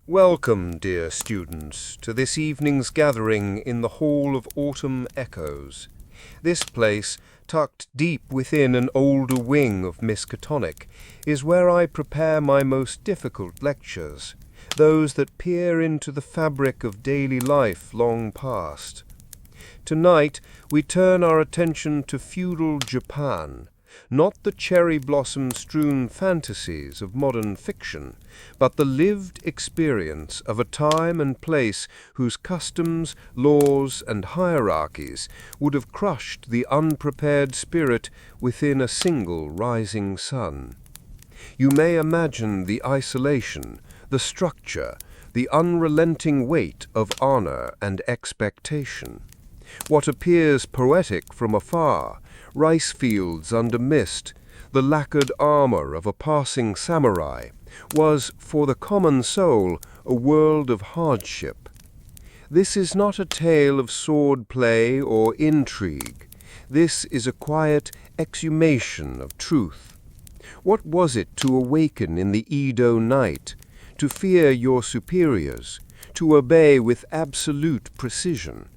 Welcome, dear students, to this evening's gathering in the Hall of Autumn Echoes. This place, tucked deep within an older wing of Miskatonic, is where I prepare my most difficult lectures, those that peer into the fabric of daily life long past. Tonight we turn our attention to feudal Japan, not the cherry-blossom-strewn fantasies of modern fiction, but the lived experience of a time and place whose customs, laws, and hierarchies would have crushed the unprepared spirit within a single rising sun. You may imagine the isolation, the structure, the unrelenting weight of honor and expectation. What appears poetic from afar, rice fields under mist, the lacquered armor of a passing samurai, was, for the common soul, a world of hardship. This is not a tale of sword play or intrigue. This is a quiet exhumation of truth. What was it to awaken in the Edo night, to fear your superiors, to obey with absolute precision?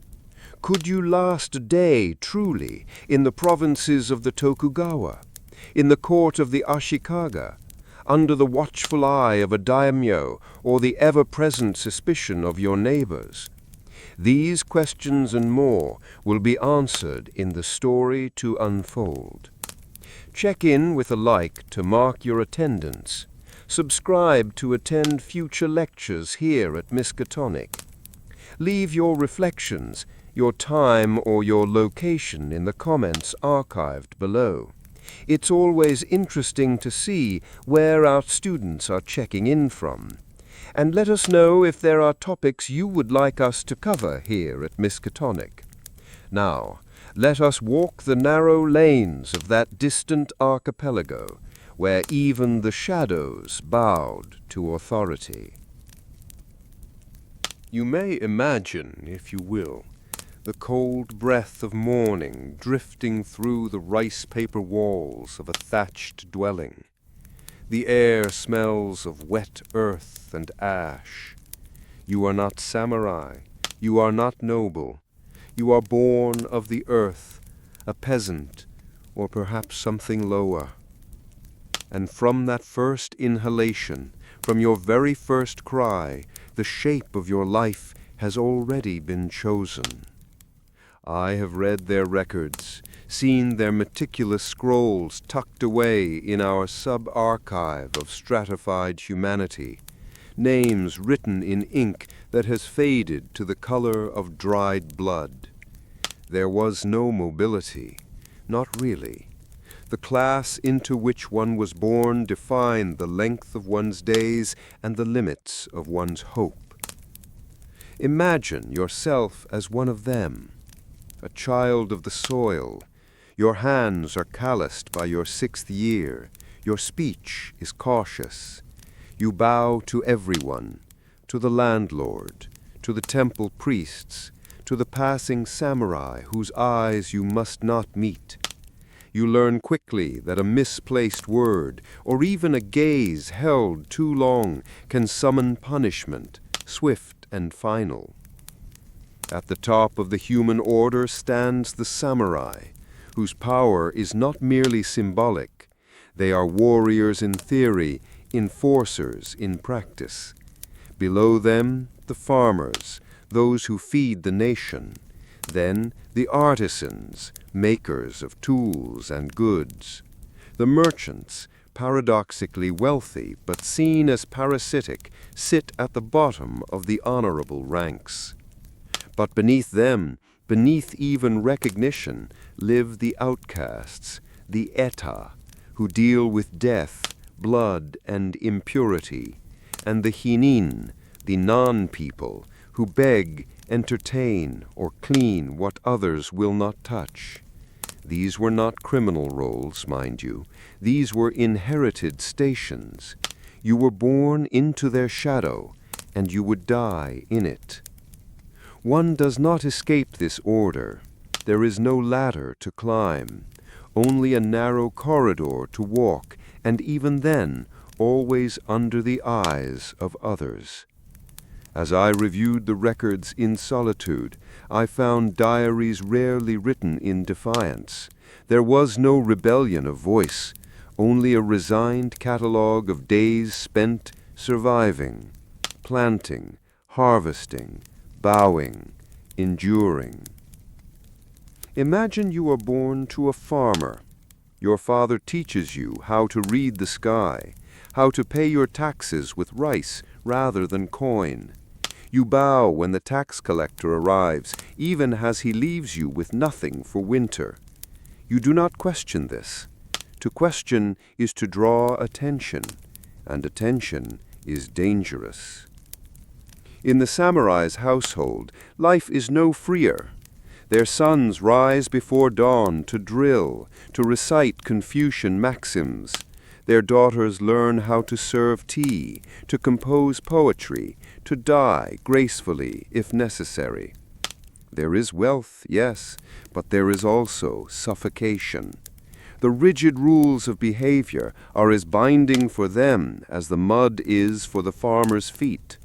Could you last a day, truly, in the provinces of the Tokugawa, in the court of the Ashikaga, under the watchful eye of a daimyo or the ever-present suspicion of your neighbors? These questions and more will be answered in the story to unfold. Check in with a like to mark your attendance. Subscribe to attend future lectures here at Miskatonic. Leave your reflections, your time or your location in the comments archived below. It's always interesting to see where our students are checking in from. And let us know if there are topics you would like us to cover here at Miskatonic. Now, let us walk the narrow lanes of that distant archipelago, where even the shadows bowed to authority. You may imagine, if you will, the cold breath of morning drifting through the rice-paper walls of a thatched dwelling. The air smells of wet earth and ash. You are not samurai. You are not noble. You are born of the earth, a peasant, or perhaps something lower. And from that first inhalation, from your very first cry, the shape of your life has already been chosen. I have read their records, seen their meticulous scrolls tucked away in our sub-archive of stratified humanity, names written in ink that has faded to the color of dried blood. There was no mobility, not really. The class into which one was born defined the length of one's days and the limits of one's hope. Imagine yourself as one of them, a child of the soil. Your hands are calloused by your 6th year. Your speech is cautious. You bow to everyone, to the landlord, to the temple priests, to the passing samurai whose eyes you must not meet. You learn quickly that a misplaced word, or even a gaze held too long, can summon punishment, swift and final. At the top of the human order stands the samurai, whose power is not merely symbolic. They are warriors in theory, enforcers in practice. Below them, the farmers, those who feed the nation. Then, the artisans, makers of tools and goods. The merchants, paradoxically wealthy but seen as parasitic, sit at the bottom of the honorable ranks. But beneath them, beneath even recognition, live the outcasts, the eta, who deal with death, blood, and impurity, and the hinin, the non-people, who beg, entertain, or clean what others will not touch. These were not criminal roles, mind you. These were inherited stations. You were born into their shadow, and you would die in it. One does not escape this order. There is no ladder to climb, only a narrow corridor to walk, and even then, always under the eyes of others. As I reviewed the records in solitude, I found diaries rarely written in defiance. There was no rebellion of voice, only a resigned catalogue of days spent surviving, planting, harvesting, bowing, enduring. Imagine you are born to a farmer. Your father teaches you how to read the sky, how to pay your taxes with rice rather than coin. You bow when the tax collector arrives, even as he leaves you with nothing for winter. You do not question this. To question is to draw attention, and attention is dangerous. In the samurai's household, life is no freer. Their sons rise before dawn to drill, to recite Confucian maxims. Their daughters learn how to serve tea, to compose poetry, to die gracefully if necessary. There is wealth, yes, but there is also suffocation. The rigid rules of behavior are as binding for them as the mud is for the farmer's feet.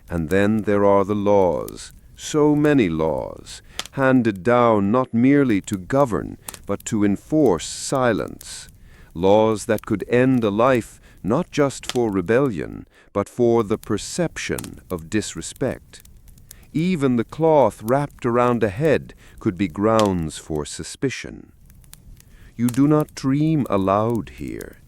And then there are the laws, so many laws, handed down not merely to govern, but to enforce silence. Laws that could end a life not just for rebellion, but for the perception of disrespect. Even the cloth wrapped around a head could be grounds for suspicion. You do not dream aloud here.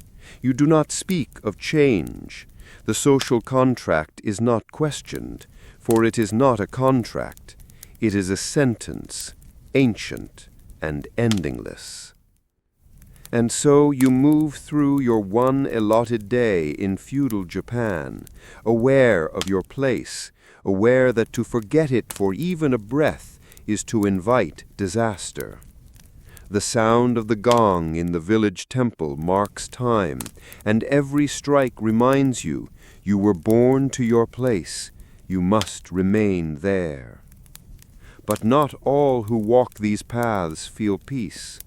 You do not speak of change. The social contract is not questioned, for it is not a contract. It is a sentence, ancient and endingless. And so you move through your one allotted day in feudal Japan, aware of your place, aware that to forget it for even a breath is to invite disaster. The sound of the gong in the village temple marks time, and every strike reminds you you were born to your place, you must remain there. But not all who walk these paths feel peace.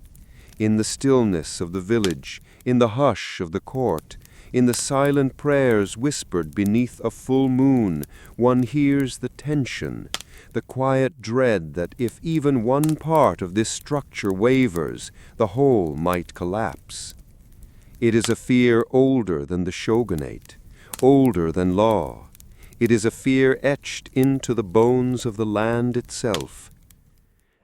In the stillness of the village, in the hush of the court, in the silent prayers whispered beneath a full moon, one hears the tension, the quiet dread that if even one part of this structure wavers, the whole might collapse. It is a fear older than the shogunate, older than law. It is a fear etched into the bones of the land itself.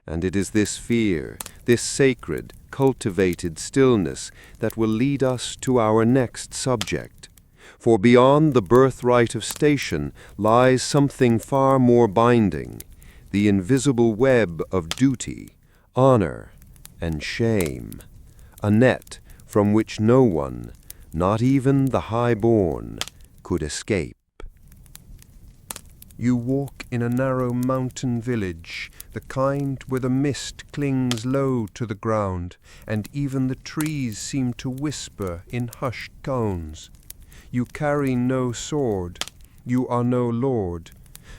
And it is this fear, this sacred, cultivated stillness that will lead us to our next subject. For beyond the birthright of station lies something far more binding, the invisible web of duty, honor, and shame, a net from which no one, not even the high-born, could escape. You walk in a narrow mountain village, the kind where the mist clings low to the ground, and even the trees seem to whisper in hushed tones. You carry no sword, you are no lord,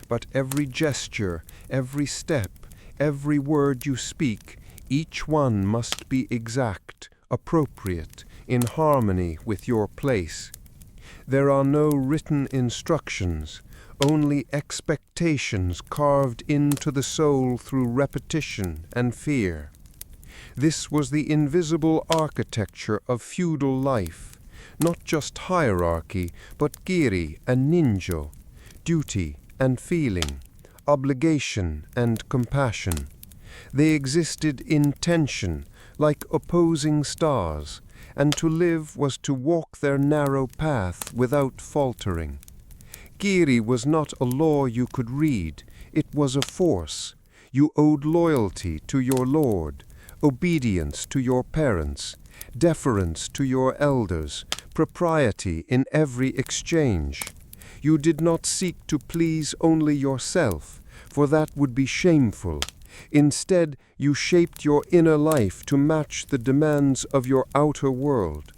but every gesture, every step, every word you speak, each one must be exact, appropriate, in harmony with your place. There are no written instructions, only expectations carved into the soul through repetition and fear. This was the invisible architecture of feudal life, not just hierarchy, but giri and ninjo, duty and feeling, obligation and compassion. They existed in tension, like opposing stars, and to live was to walk their narrow path without faltering. Giri was not a law you could read, it was a force. You owed loyalty to your lord, obedience to your parents, deference to your elders, propriety in every exchange. You did not seek to please only yourself, for that would be shameful. Instead, you shaped your inner life to match the demands of your outer world.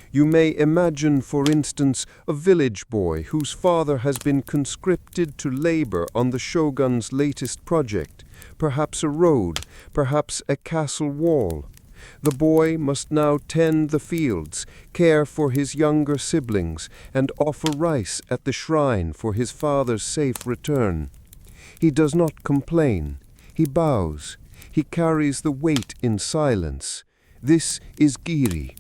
You may imagine, for instance, a village boy whose father has been conscripted to labor on the shogun's latest project, perhaps a road, perhaps a castle wall. The boy must now tend the fields, care for his younger siblings, and offer rice at the shrine for his father's safe return. He does not complain. He bows. He carries the weight in silence. This is Giri.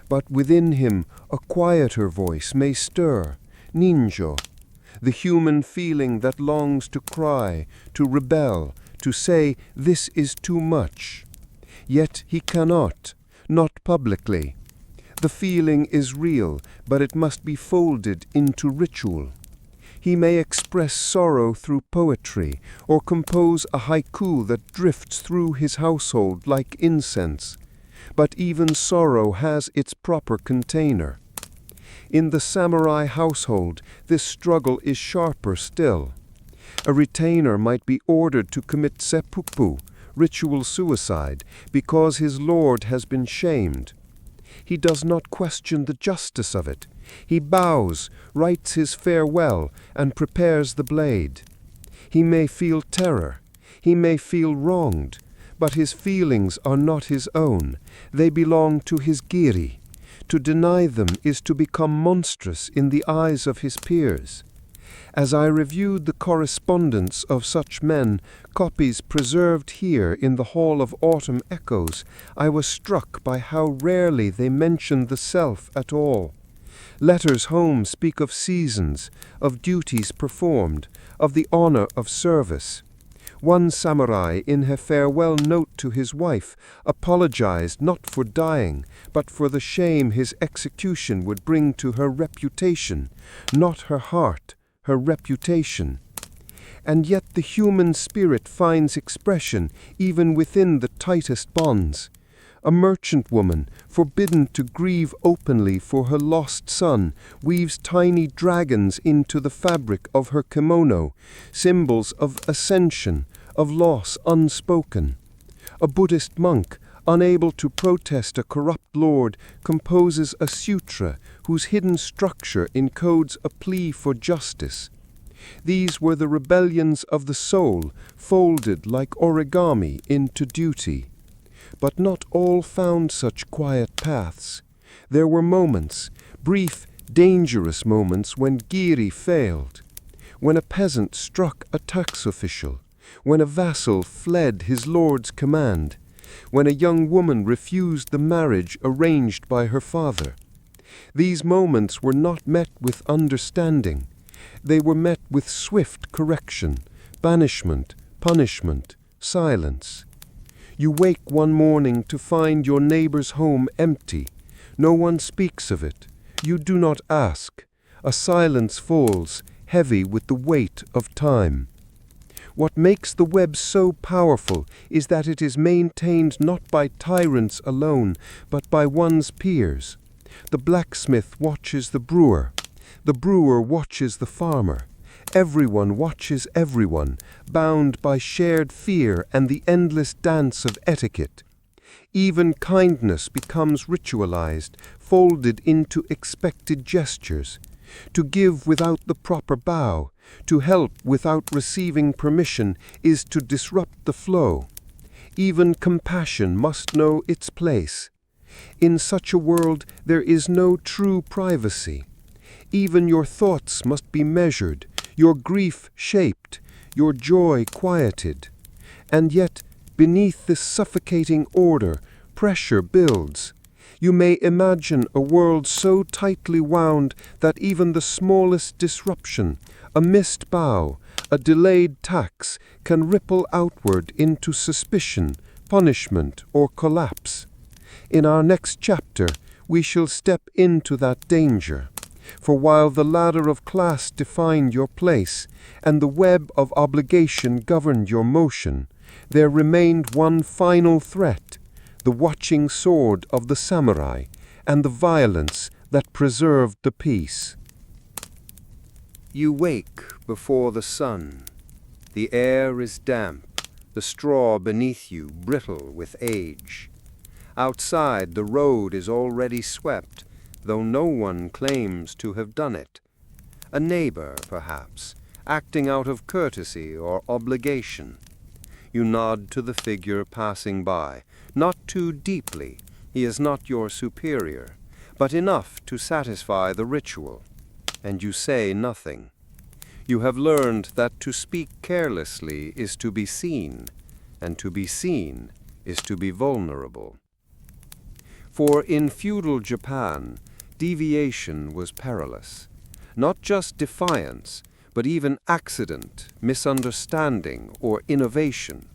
But within him a quieter voice may stir, ninjo, the human feeling that longs to cry, to rebel, to say, "This is too much." Yet he cannot, not publicly. The feeling is real, but it must be folded into ritual. He may express sorrow through poetry, or compose a haiku that drifts through his household like incense. But even sorrow has its proper container. In the samurai household, this struggle is sharper still. A retainer might be ordered to commit seppuku, ritual suicide, because his lord has been shamed. He does not question the justice of it. He bows, writes his farewell, and prepares the blade. He may feel terror. He may feel wronged, but his feelings are not his own. They belong to his giri. To deny them is to become monstrous in the eyes of his peers. As I reviewed the correspondence of such men, copies preserved here in the Hall of Autumn Echoes, I was struck by how rarely they mention the self at all. Letters home speak of seasons, of duties performed, of the honor of service. One samurai, in her farewell note to his wife, apologized not for dying, but for the shame his execution would bring to her reputation, not her heart, her reputation. And yet the human spirit finds expression even within the tightest bonds. A merchant woman, forbidden to grieve openly for her lost son, weaves tiny dragons into the fabric of her kimono, symbols of ascension, of loss unspoken. A Buddhist monk, unable to protest a corrupt lord, composes a sutra whose hidden structure encodes a plea for justice. These were the rebellions of the soul, folded like origami into duty. But not all found such quiet paths. There were moments, brief, dangerous moments, when giri failed, when a peasant struck a tax official, when a vassal fled his lord's command, when a young woman refused the marriage arranged by her father. These moments were not met with understanding. They were met with swift correction, banishment, punishment, silence. You wake one morning to find your neighbor's home empty. No one speaks of it. You do not ask. A silence falls, heavy with the weight of time. What makes the web so powerful is that it is maintained not by tyrants alone, but by one's peers. The blacksmith watches the brewer. The brewer watches the farmer. Everyone watches everyone, bound by shared fear and the endless dance of etiquette. Even kindness becomes ritualized, folded into expected gestures. To give without the proper bow, to help without receiving permission, is to disrupt the flow. Even compassion must know its place. In such a world, there is no true privacy. Even your thoughts must be measured, your grief shaped, your joy quieted. And yet, beneath this suffocating order, pressure builds. You may imagine a world so tightly wound that even the smallest disruption, a missed bow, a delayed tax, can ripple outward into suspicion, punishment, or collapse. In our next chapter, we shall step into that danger. For while the ladder of class defined your place, and the web of obligation governed your motion, there remained one final threat, the watching sword of the samurai, and the violence that preserved the peace. You wake before the sun. The air is damp, the straw beneath you brittle with age. Outside, the road is already swept, though no one claims to have done it. A neighbor, perhaps, acting out of courtesy or obligation. You nod to the figure passing by, Not too deeply, he is not your superior, but enough to satisfy the ritual, and you say nothing. You have learned that to speak carelessly is to be seen, and to be seen is to be vulnerable. For in feudal Japan, deviation was perilous. Not just defiance, but even accident, misunderstanding, or innovation.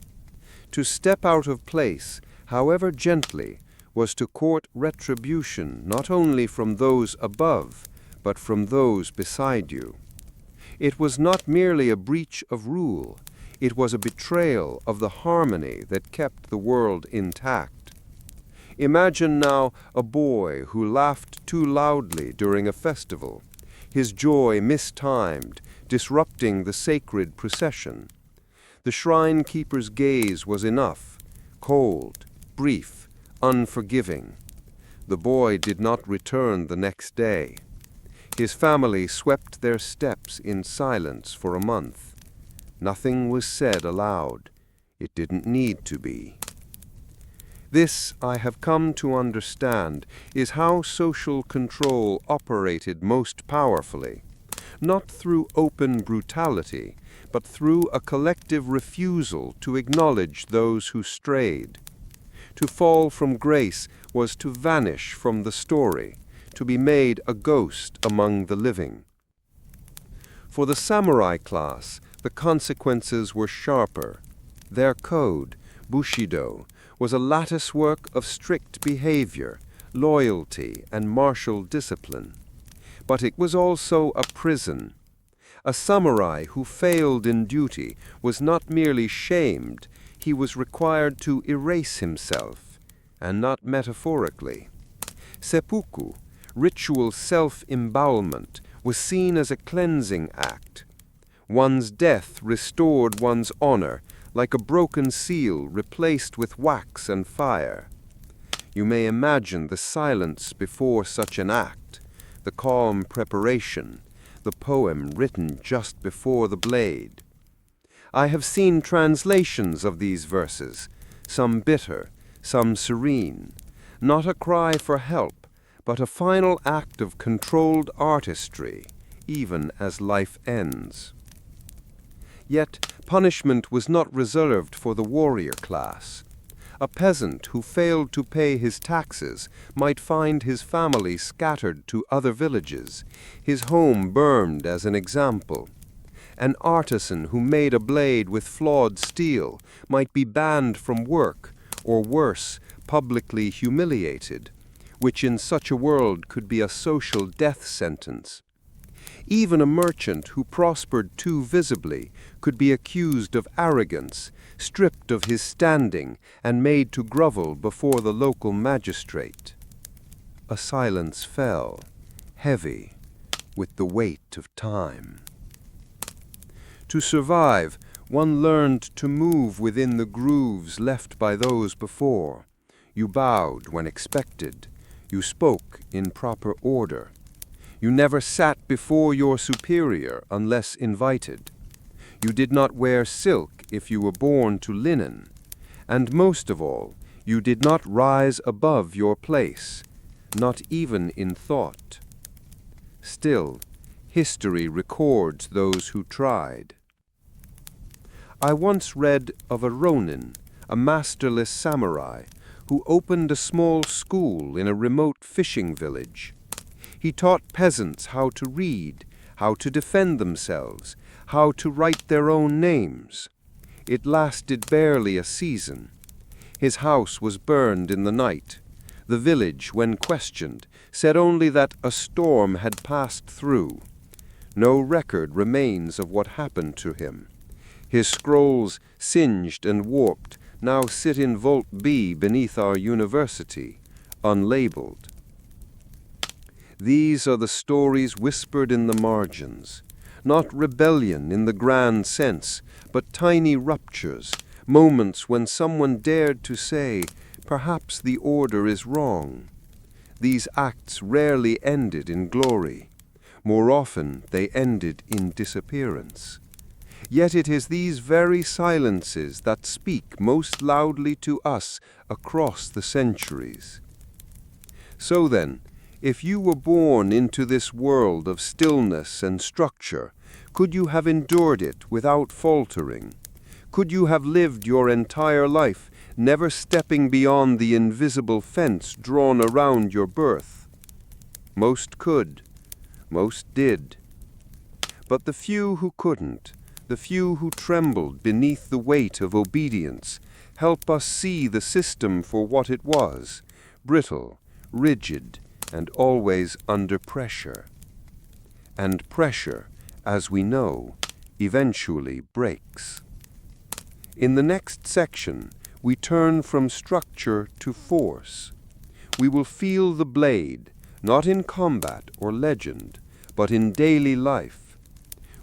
To step out of place, however gently, was to court retribution not only from those above, but from those beside you. It was not merely a breach of rule, it was a betrayal of the harmony that kept the world intact. Imagine now a boy who laughed too loudly during a festival, his joy mistimed, disrupting the sacred procession. The shrine keeper's gaze was enough, cold, brief, unforgiving. The boy did not return the next day. His family swept their steps in silence for a month. Nothing was said aloud. It didn't need to be. This, I have come to understand, is how social control operated most powerfully, not through open brutality, but through a collective refusal to acknowledge those who strayed. To fall from grace was to vanish from the story, to be made a ghost among the living. For the samurai class, the consequences were sharper. Their code, Bushido, was a lattice work of strict behavior, loyalty, and martial discipline. But it was also a prison. A samurai who failed in duty was not merely shamed, he was required to erase himself, and not metaphorically. Seppuku, ritual self-embowelment, was seen as a cleansing act. One's death restored one's honor, like a broken seal replaced with wax and fire. You may imagine the silence before such an act, the calm preparation, the poem written just before the blade. I have seen translations of these verses, some bitter, some serene, not a cry for help, but a final act of controlled artistry, even as life ends. Yet punishment was not reserved for the warrior class. A peasant who failed to pay his taxes might find his family scattered to other villages, his home burned as an example. An artisan who made a blade with flawed steel might be banned from work, or worse, publicly humiliated, which in such a world could be a social death sentence. Even a merchant who prospered too visibly could be accused of arrogance, stripped of his standing, and made to grovel before the local magistrate. A silence fell, heavy, with the weight of time. To survive, one learned to move within the grooves left by those before. You bowed when expected. You spoke in proper order. You never sat before your superior unless invited. You did not wear silk if you were born to linen. And most of all, you did not rise above your place, not even in thought. Still, history records those who tried. I once read of a ronin, a masterless samurai, who opened a small school in a remote fishing village. He taught peasants how to read, how to defend themselves, how to write their own names. It lasted barely a season. His house was burned in the night. The village, when questioned, said only that a storm had passed through. No record remains of what happened to him. His scrolls, singed and warped, now sit in Vault B beneath our university, unlabeled. These are the stories whispered in the margins, not rebellion in the grand sense, but tiny ruptures, moments when someone dared to say, perhaps the order is wrong. These acts rarely ended in glory. More often, they ended in disappearance. Yet it is these very silences that speak most loudly to us across the centuries. So then, if you were born into this world of stillness and structure, could you have endured it without faltering? Could you have lived your entire life, never stepping beyond the invisible fence drawn around your birth? Most could. Most did. But the few who couldn't, the few who trembled beneath the weight of obedience, help us see the system for what it was, brittle, rigid, and always under pressure. And pressure, as we know, eventually breaks. In the next section, we turn from structure to force. We will feel the blade, not in combat or legend, but in daily life.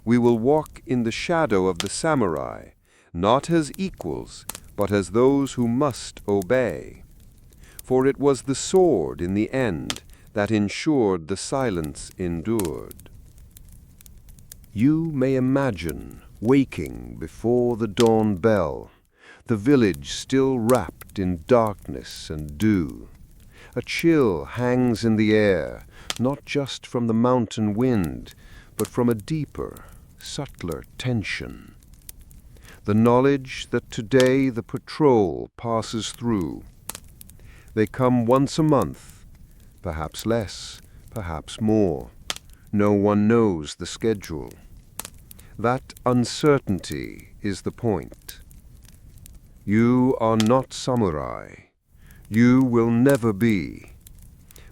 We will walk in the shadow of the samurai, not as equals, but as those who must obey. For it was the sword in the end that ensured the silence endured. You may imagine waking before the dawn bell, the village still wrapped in darkness and dew. A chill hangs in the air, not just from the mountain wind, but from a deeper, subtler tension. The knowledge that today the patrol passes through. They come once a month, perhaps less, perhaps more. No one knows the schedule. That uncertainty is the point. You are not samurai. You will never be.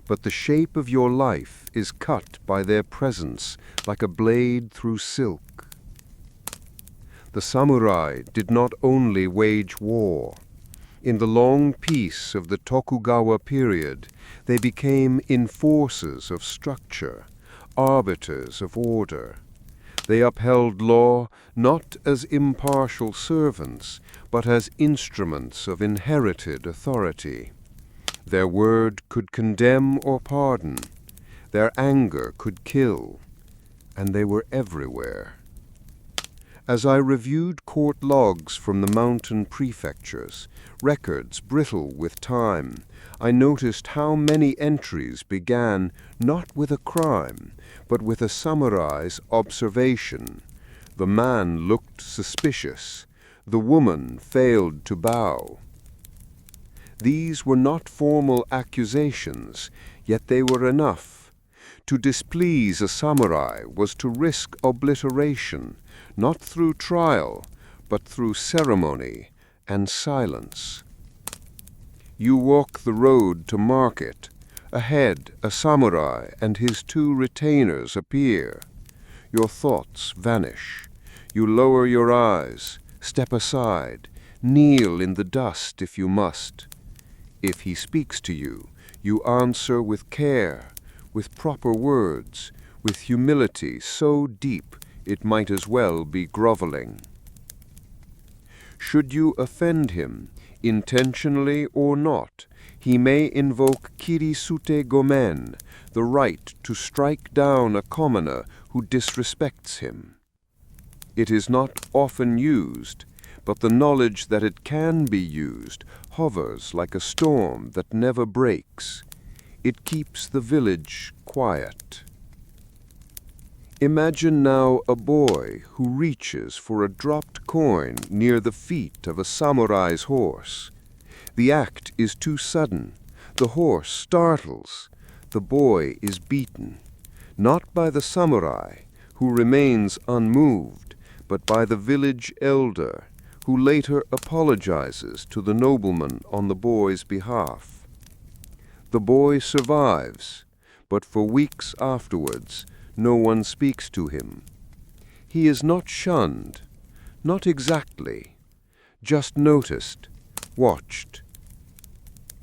But the shape of your life is cut by their presence like a blade through silk. The samurai did not only wage war. In the long peace of the Tokugawa period, they became enforcers of structure, arbiters of order. They upheld law not as impartial servants, but as instruments of inherited authority. Their word could condemn or pardon. Their anger could kill. And they were everywhere. As I reviewed court logs from the mountain prefectures, records brittle with time, I noticed how many entries began not with a crime, but with a samurai's observation. The man looked suspicious. The woman failed to bow. These were not formal accusations, yet they were enough. To displease a samurai was to risk obliteration, not through trial, but through ceremony and silence. You walk the road to market. Ahead, a samurai and his 2 retainers appear. Your thoughts vanish. You lower your eyes, step aside, kneel in the dust if you must. If he speaks to you, you answer with care, with proper words, with humility so deep it might as well be groveling. Should you offend him, intentionally or not, he may invoke kirisute gomen, the right to strike down a commoner who disrespects him. It is not often used, but the knowledge that it can be used hovers like a storm that never breaks. It keeps the village quiet. Imagine now a boy who reaches for a dropped coin near the feet of a samurai's horse. The act is too sudden. The horse startles. The boy is beaten, not by the samurai, who remains unmoved, but by the village elder, who later apologizes to the nobleman on the boy's behalf. The boy survives, but for weeks afterwards, no one speaks to him. He is not shunned, not exactly, just noticed, watched.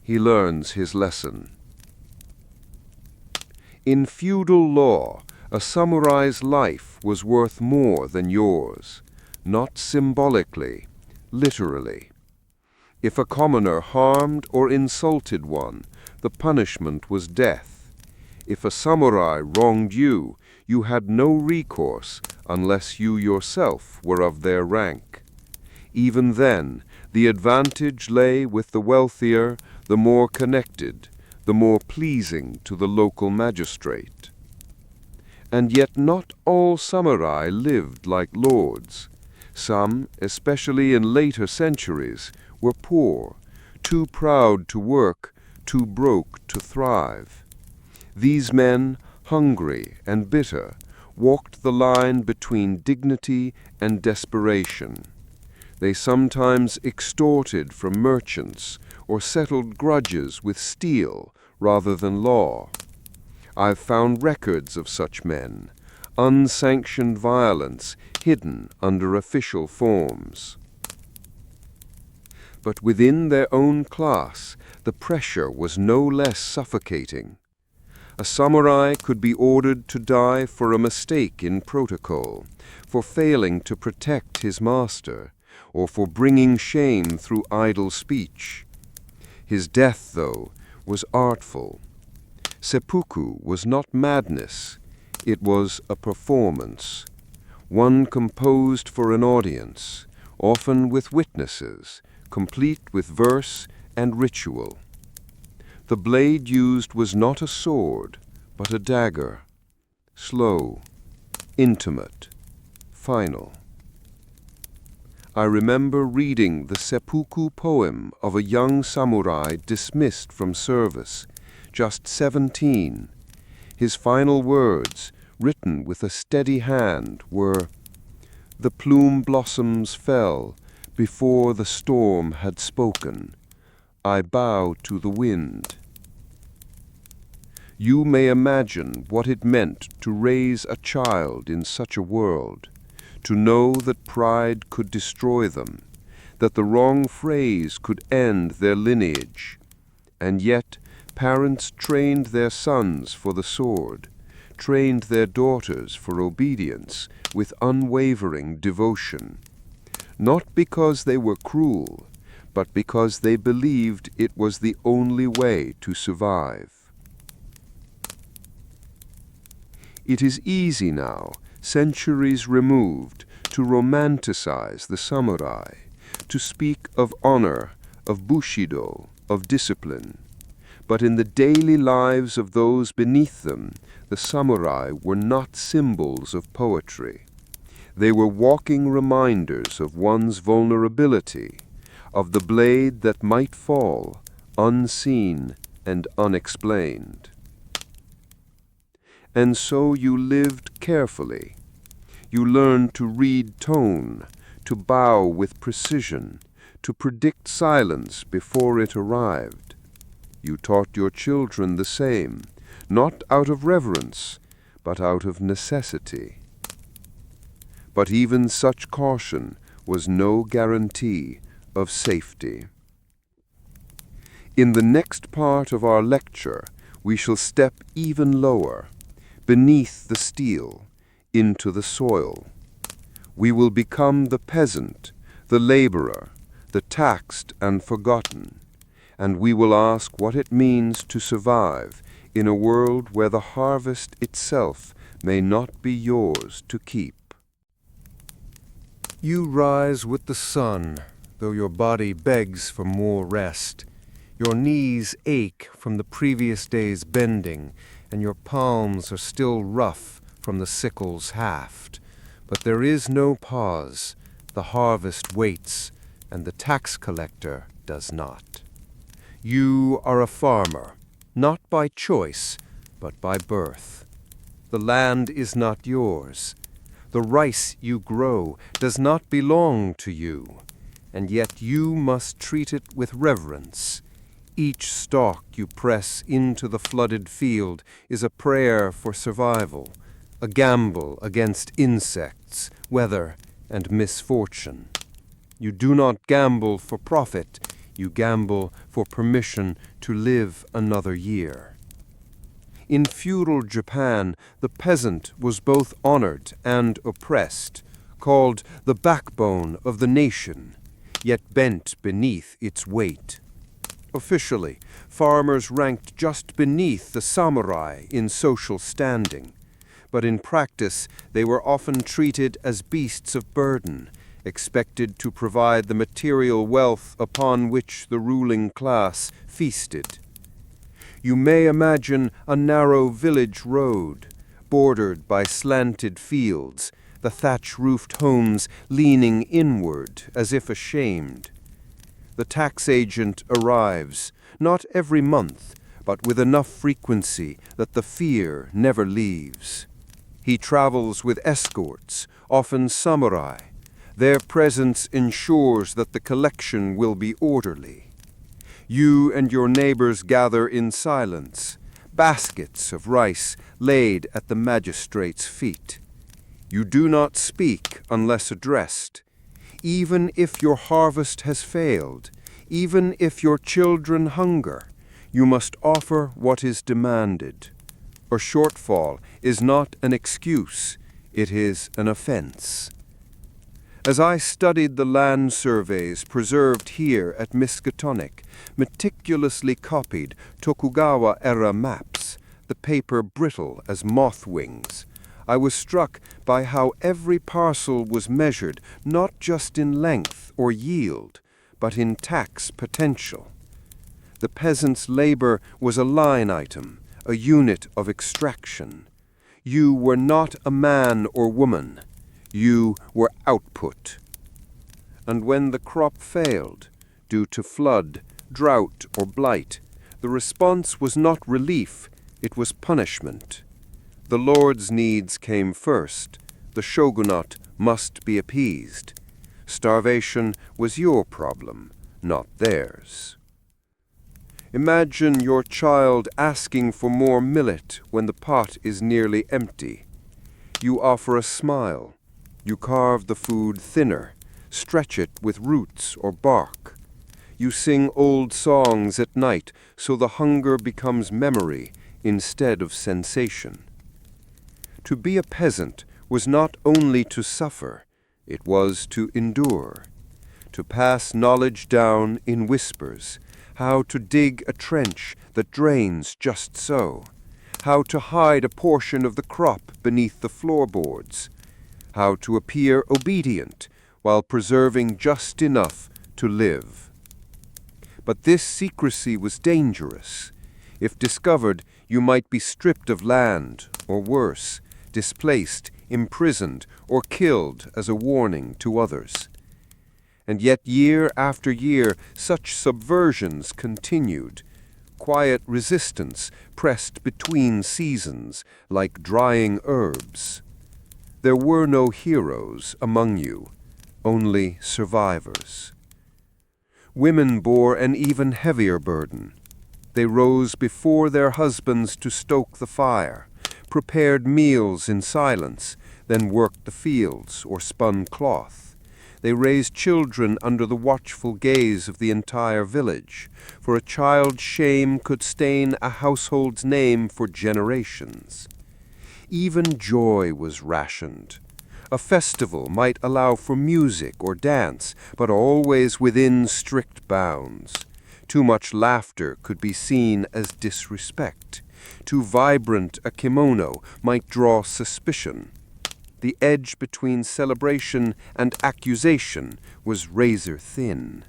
He learns his lesson. In feudal law, a samurai's life was worth more than yours, not symbolically, literally. If a commoner harmed or insulted one, the punishment was death. If a samurai wronged you, you had no recourse unless you yourself were of their rank. Even then, the advantage lay with the wealthier, the more connected, the more pleasing to the local magistrate. And yet not all samurai lived like lords. Some, especially in later centuries, were poor, too proud to work, too broke to thrive. These men, hungry and bitter, walked the line between dignity and desperation. They sometimes extorted from merchants or settled grudges with steel rather than law. I've found records of such men, unsanctioned violence hidden under official forms. But within their own class, the pressure was no less suffocating. A samurai could be ordered to die for a mistake in protocol, for failing to protect his master, or for bringing shame through idle speech. His death, though, was artful. Seppuku was not madness, it was a performance, one composed for an audience, often with witnesses, complete with verse and ritual. The blade used was not a sword, but a dagger, slow, intimate, final. I remember reading the seppuku poem of a young samurai dismissed from service, just 17. His final words, written with a steady hand, were, "The plume blossoms fell before the storm had spoken. I bow to the wind." You may imagine what it meant to raise a child in such a world, to know that pride could destroy them, that the wrong phrase could end their lineage. And yet parents trained their sons for the sword, trained their daughters for obedience with unwavering devotion, not because they were cruel, but because they believed it was the only way to survive. It is easy now, centuries removed, to romanticize the samurai, to speak of honor, of bushido, of discipline. But in the daily lives of those beneath them, the samurai were not symbols of poetry. They were walking reminders of one's vulnerability, of the blade that might fall, unseen and unexplained. And so you lived carefully. You learned to read tone, to bow with precision, to predict silence before it arrived. You taught your children the same, not out of reverence, but out of necessity. But even such caution was no guarantee of safety. In the next part of our lecture, we shall step even lower, beneath the steel, into the soil. We will become the peasant, the laborer, the taxed and forgotten, and we will ask what it means to survive in a world where the harvest itself may not be yours to keep. You rise with the sun, though your body begs for more rest. Your knees ache from the previous day's bending, and your palms are still rough from the sickle's haft. But there is no pause. The harvest waits, and the tax collector does not. You are a farmer, not by choice, but by birth. The land is not yours. The rice you grow does not belong to you, and yet you must treat it with reverence. Each stalk you press into the flooded field is a prayer for survival, a gamble against insects, weather, and misfortune. You do not gamble for profit, you gamble for permission to live another year. In feudal Japan, the peasant was both honored and oppressed, called the backbone of the nation, yet bent beneath its weight. Officially, farmers ranked just beneath the samurai in social standing, but in practice they were often treated as beasts of burden, expected to provide the material wealth upon which the ruling class feasted. You may imagine a narrow village road, bordered by slanted fields, the thatch-roofed homes leaning inward as if ashamed. The tax agent arrives, not every month, but with enough frequency that the fear never leaves. He travels with escorts, often samurai. Their presence ensures that the collection will be orderly. You and your neighbors gather in silence, baskets of rice laid at the magistrate's feet. You do not speak unless addressed. Even if your harvest has failed, even if your children hunger, you must offer what is demanded. A shortfall is not an excuse, it is an offense. As I studied the land surveys preserved here at Miskatonic, meticulously copied Tokugawa-era maps, the paper brittle as moth wings, I was struck by how every parcel was measured not just in length or yield, but in tax potential. The peasant's labor was a line item, a unit of extraction. You were not a man or woman. You were output. And when the crop failed, due to flood, drought, or blight, the response was not relief, it was punishment. The lord's needs came first. The shogunate must be appeased. Starvation was your problem, not theirs. Imagine your child asking for more millet when the pot is nearly empty. You offer a smile. You carve the food thinner, stretch it with roots or bark. You sing old songs at night so the hunger becomes memory instead of sensation. To be a peasant was not only to suffer, it was to endure, to pass knowledge down in whispers, how to dig a trench that drains just so, how to hide a portion of the crop beneath the floorboards, how to appear obedient while preserving just enough to live. But this secrecy was dangerous. If discovered, you might be stripped of land, or worse, displaced, imprisoned, or killed as a warning to others. And yet year after year, such subversions continued. Quiet resistance pressed between seasons like drying herbs. There were no heroes among you, only survivors. Women bore an even heavier burden. They rose before their husbands to stoke the fire, prepared meals in silence, then worked the fields or spun cloth. They raised children under the watchful gaze of the entire village, for a child's shame could stain a household's name for generations. Even joy was rationed. A festival might allow for music or dance, but always within strict bounds. Too much laughter could be seen as disrespect. Too vibrant a kimono might draw suspicion. The edge between celebration and accusation was razor thin.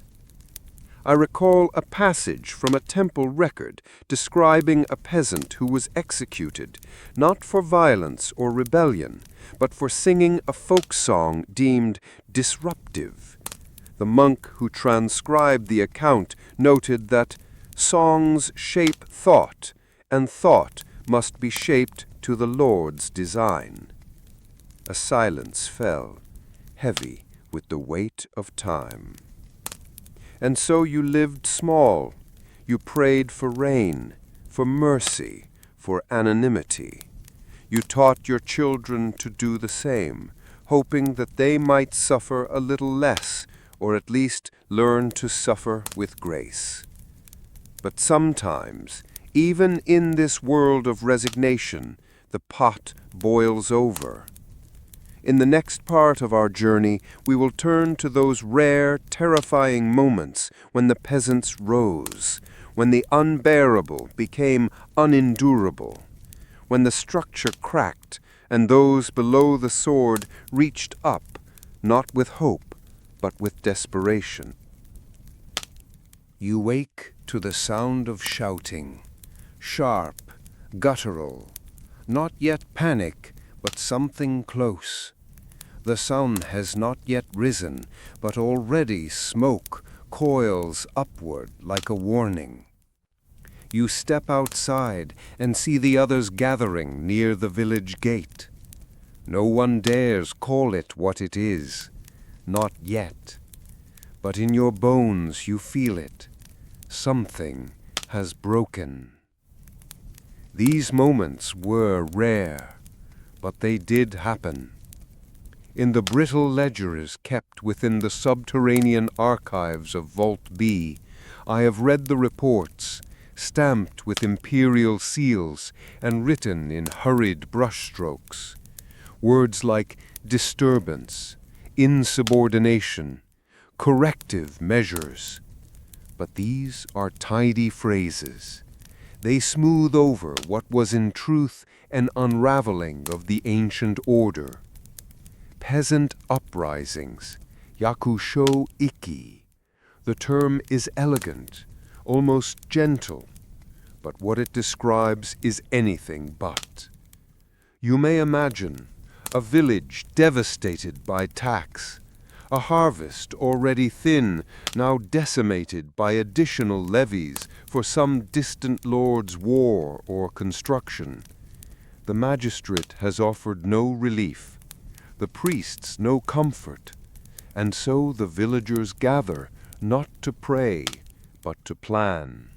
I recall a passage from a temple record describing a peasant who was executed, not for violence or rebellion, but for singing a folk song deemed disruptive. The monk who transcribed the account noted that songs shape thought, and thought must be shaped to the Lord's design. A silence fell, heavy with the weight of time. And so you lived small. You prayed for rain, for mercy, for anonymity. You taught your children to do the same, hoping that they might suffer a little less, or at least learn to suffer with grace. But sometimes, even in this world of resignation, the pot boils over. In the next part of our journey, we will turn to those rare, terrifying moments when the peasants rose, when the unbearable became unendurable, when the structure cracked and those below the sword reached up, not with hope, but with desperation. You wake to the sound of shouting, sharp, guttural, not yet panic, but something close. The sun has not yet risen, but already smoke coils upward like a warning. You step outside and see the others gathering near the village gate. No one dares call it what it is, not yet. But in your bones you feel it. Something has broken. These moments were rare, but they did happen. In the brittle ledgers kept within the subterranean archives of Vault B, I have read the reports, stamped with imperial seals and written in hurried brushstrokes. Words like disturbance, insubordination, corrective measures. But these are tidy phrases. They smooth over what was in truth an unraveling of the ancient order. Peasant uprisings, yakusho iki. The term is elegant, almost gentle, but what it describes is anything but. You may imagine a village devastated by tax, a harvest already thin, now decimated by additional levies for some distant lord's war or construction. The magistrate has offered no relief, the priests no comfort, and so the villagers gather not to pray, but to plan.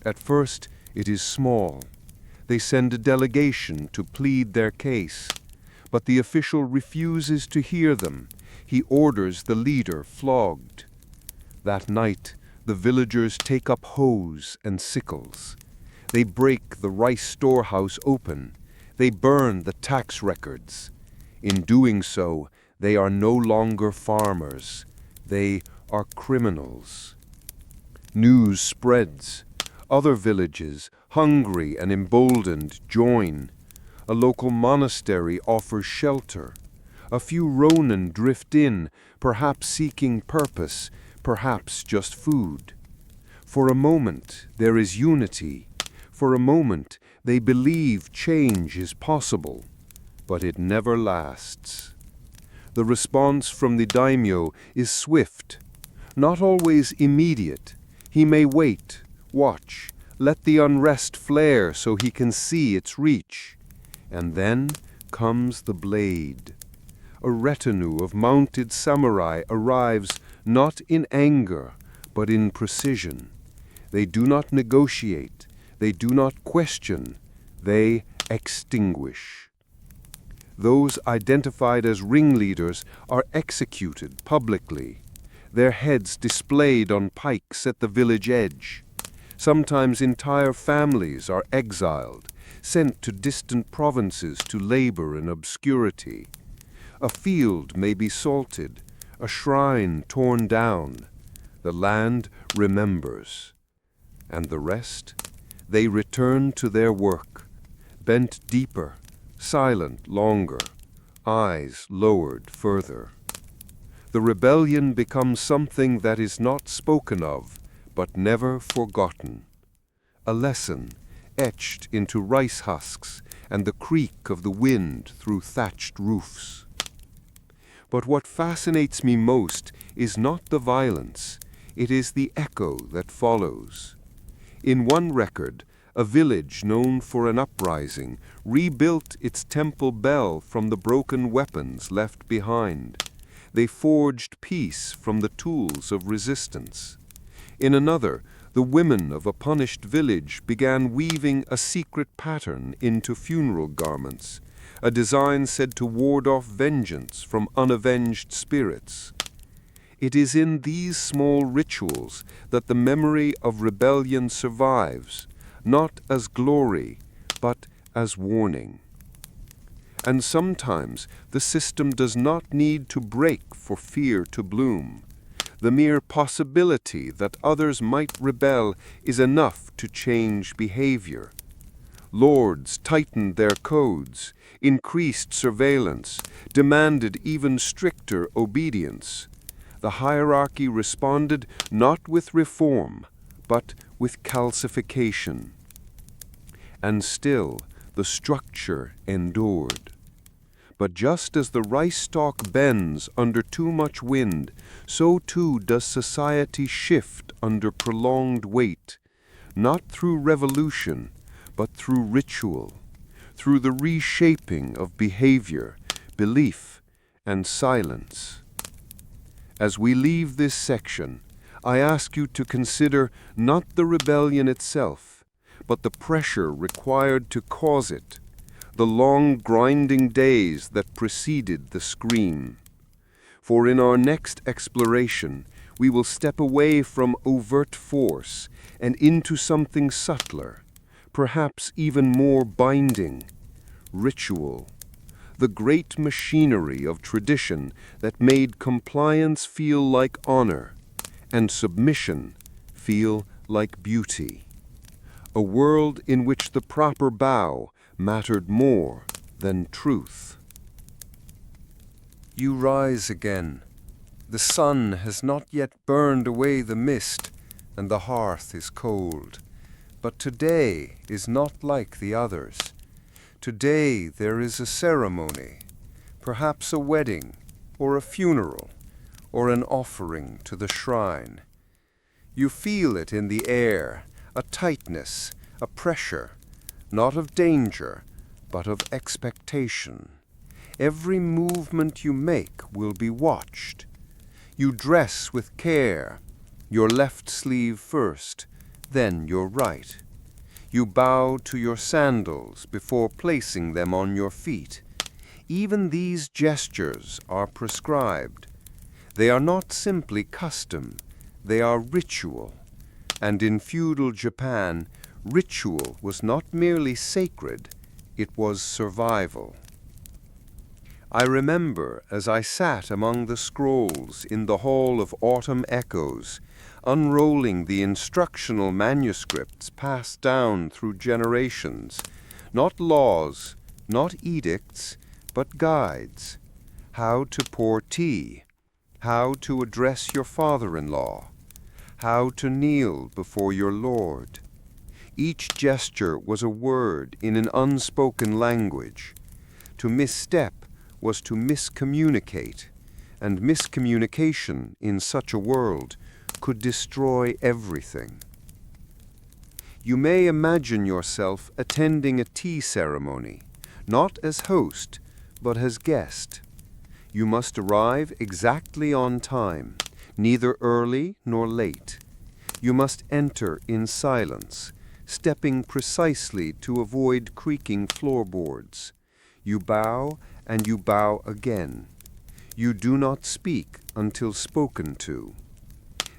At first it is small. They send a delegation to plead their case, but the official refuses to hear them. He orders the leader flogged. That night, the villagers take up hoes and sickles. They break the rice storehouse open. They burn the tax records. In doing so, they are no longer farmers. They are criminals. News spreads. Other villages, hungry and emboldened, join. A local monastery offers shelter. A few ronin drift in, perhaps seeking purpose, perhaps just food. For a moment there is unity. For a moment they believe change is possible, but it never lasts. The response from the daimyo is swift, not always immediate. He may wait, watch, let the unrest flare so he can see its reach. And then comes the blade. A retinue of mounted samurai arrives not in anger, but in precision. They do not negotiate, they do not question, they extinguish. Those identified as ringleaders are executed publicly, their heads displayed on pikes at the village edge. Sometimes entire families are exiled, sent to distant provinces to labor in obscurity. A field may be salted, a shrine torn down. The land remembers. And the rest? They return to their work, bent deeper, silent longer, eyes lowered further. The rebellion becomes something that is not spoken of, but never forgotten. A lesson etched into rice husks and the creak of the wind through thatched roofs. But what fascinates me most is not the violence, it is the echo that follows. In one record, a village known for an uprising rebuilt its temple bell from the broken weapons left behind. They forged peace from the tools of resistance. In another, the women of a punished village began weaving a secret pattern into funeral garments, a design said to ward off vengeance from unavenged spirits. It is in these small rituals that the memory of rebellion survives, not as glory, but as warning. And sometimes the system does not need to break for fear to bloom. The mere possibility that others might rebel is enough to change behavior. Lords tightened their codes, increased surveillance, demanded even stricter obedience. The hierarchy responded not with reform, but with calcification. And still, the structure endured. But just as the rice stalk bends under too much wind, so too does society shift under prolonged weight, not through revolution, but through ritual, through the reshaping of behavior, belief, and silence. As we leave this section, I ask you to consider not the rebellion itself, but the pressure required to cause it, the long grinding days that preceded the scream. For in our next exploration, we will step away from overt force and into something subtler, perhaps even more binding: ritual, the great machinery of tradition that made compliance feel like honor and submission feel like beauty. A world in which the proper bow mattered more than truth. You rise again. The sun has not yet burned away the mist, and the hearth is cold. But today is not like the others. Today there is a ceremony, perhaps a wedding, or a funeral, or an offering to the shrine. You feel it in the air, a tightness, a pressure, not of danger, but of expectation. Every movement you make will be watched. You dress with care, your left sleeve first, then your right. You bow to your sandals before placing them on your feet. Even these gestures are prescribed. They are not simply custom, they are ritual. And in feudal Japan, ritual was not merely sacred, it was survival. I remember as I sat among the scrolls in the Hall of Autumn Echoes, unrolling the instructional manuscripts passed down through generations, not laws, not edicts, but guides. How to pour tea, how to address your father-in-law, how to kneel before your lord. Each gesture was a word in an unspoken language. To misstep was to miscommunicate, and miscommunication in such a world could destroy everything. You may imagine yourself attending a tea ceremony, not as host, but as guest. You must arrive exactly on time, neither early nor late. You must enter in silence, stepping precisely to avoid creaking floorboards. You bow and you bow again. You do not speak until spoken to.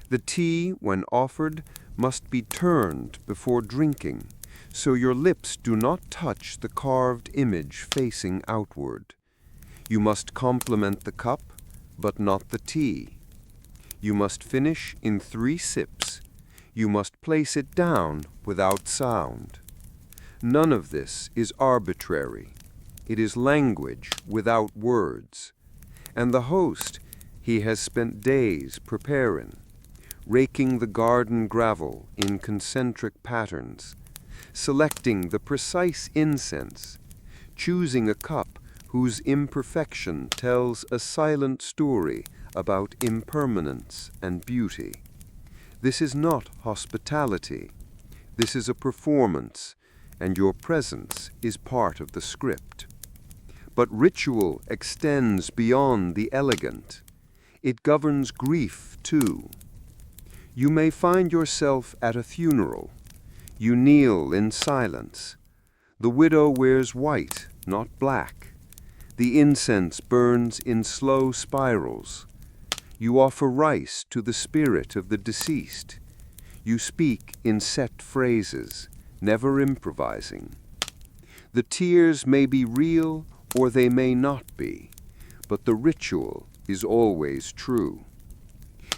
The tea, when offered, must be turned before drinking, so your lips do not touch the carved image facing outward. You must compliment the cup, but not the tea. You must finish in 3 sips. You must place it down without sound. None of this is arbitrary. It is language without words. And the host, he has spent days preparing, raking the garden gravel in concentric patterns, selecting the precise incense, choosing a cup whose imperfection tells a silent story about impermanence and beauty. This is not hospitality. This is a performance, and your presence is part of the script. But ritual extends beyond the elegant. It governs grief, too. You may find yourself at a funeral. You kneel in silence. The widow wears white, not black. The incense burns in slow spirals. You offer rice to the spirit of the deceased. You speak in set phrases, never improvising. The tears may be real or they may not be, but the ritual is always true.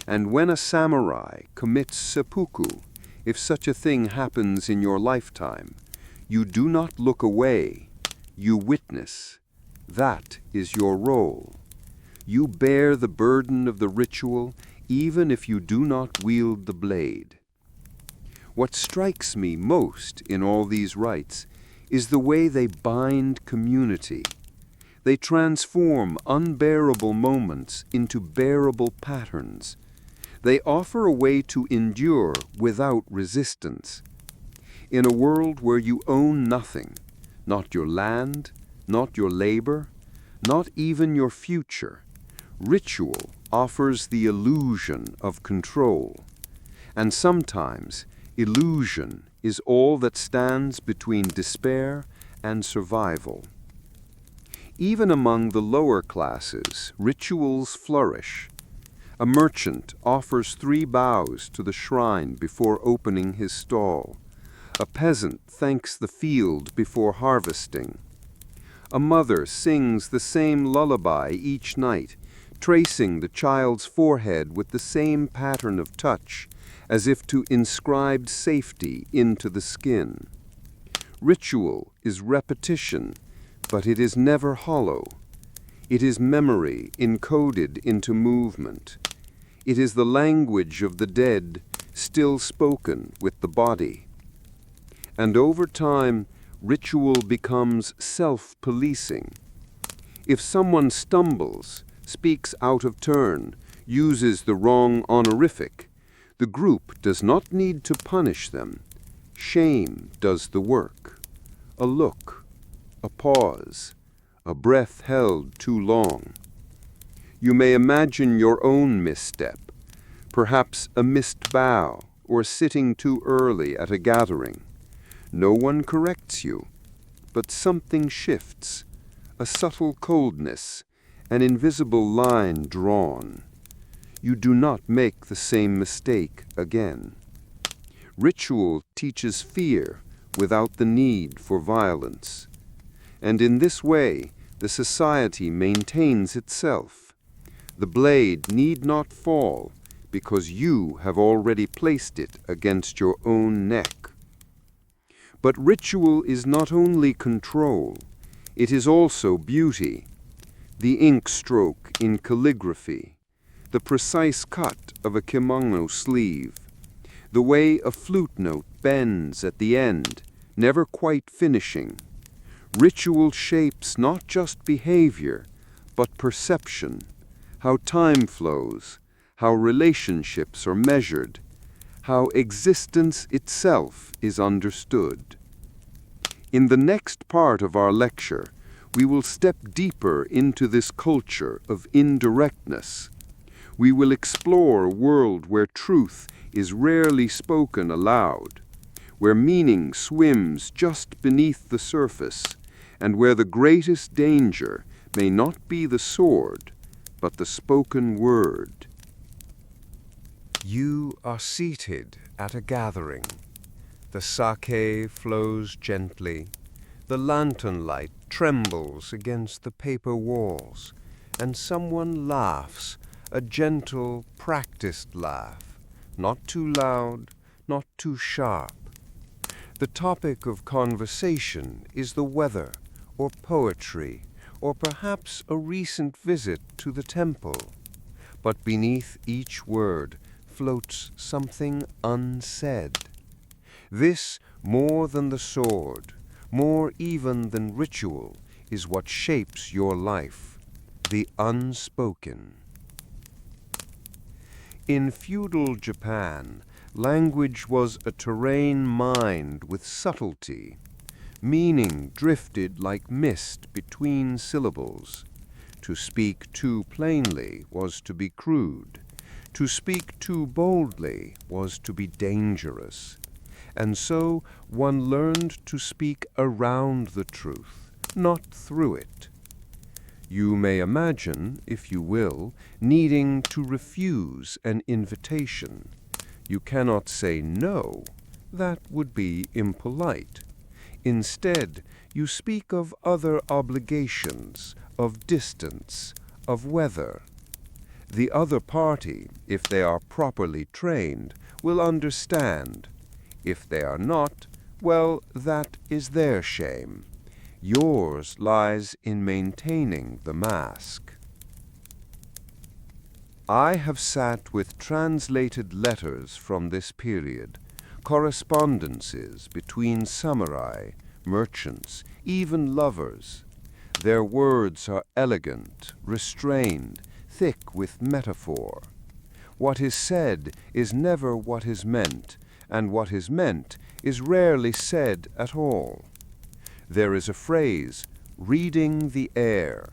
And when a samurai commits seppuku, if such a thing happens in your lifetime, You do not look away, you witness. That is your role. You bear the burden of the ritual even if you do not wield the blade. What strikes me most in all these rites is the way they bind community. They transform unbearable moments into bearable patterns. They offer a way to endure without resistance. In a world where you own nothing, not your land, not your labor, not even your future, ritual offers the illusion of control. And sometimes illusion is all that stands between despair and survival. Even among the lower classes, rituals flourish. A merchant offers 3 bows to the shrine before opening his stall. A peasant thanks the field before harvesting. A mother sings the same lullaby each night, tracing the child's forehead with the same pattern of touch, as if to inscribe safety into the skin. Ritual is repetition, but it is never hollow. It is memory encoded into movement. It is the language of the dead, still spoken with the body. And over time, ritual becomes self-policing. If someone stumbles, speaks out of turn, uses the wrong honorific, the group does not need to punish them. Shame does the work. A look, a pause, a breath held too long. You may imagine your own misstep, perhaps a missed bow or sitting too early at a gathering. No one corrects you, but something shifts, a subtle coldness, an invisible line drawn. You do not make the same mistake again. Ritual teaches fear without the need for violence. And in this way, the society maintains itself. The blade need not fall because you have already placed it against your own neck. But ritual is not only control, it is also beauty. The ink stroke in calligraphy, the precise cut of a kimono sleeve, the way a flute note bends at the end, never quite finishing. Ritual shapes not just behavior, but perception, how time flows, how relationships are measured, how existence itself is understood. In the next part of our lecture, we will step deeper into this culture of indirectness. We will explore a world where truth is rarely spoken aloud, where meaning swims just beneath the surface, and where the greatest danger may not be the sword, but the spoken word. You are seated at a gathering. The sake flows gently. The lantern light trembles against the paper walls, and someone laughs, a gentle, practiced laugh, not too loud, not too sharp. The topic of conversation is the weather, or poetry, or perhaps a recent visit to the temple. But beneath each word floats something unsaid. This, more than the sword, more even than ritual, is what shapes your life, the unspoken. In feudal Japan, language was a terrain mined with subtlety. Meaning drifted like mist between syllables. To speak too plainly was to be crude. To speak too boldly was to be dangerous. And so one learned to speak around the truth, not through it. You may imagine, if you will, needing to refuse an invitation. You cannot say no. That would be impolite. Instead, you speak of other obligations, of distance, of weather. The other party, if they are properly trained, will understand. If they are not, Well, that is their shame. Yours lies in maintaining the mask. I have sat with translated letters from this period, correspondences between samurai, merchants, even lovers. Their words are elegant, restrained, thick with metaphor. What is said is never what is meant, and what is meant is rarely said at all. There is a phrase, reading the air.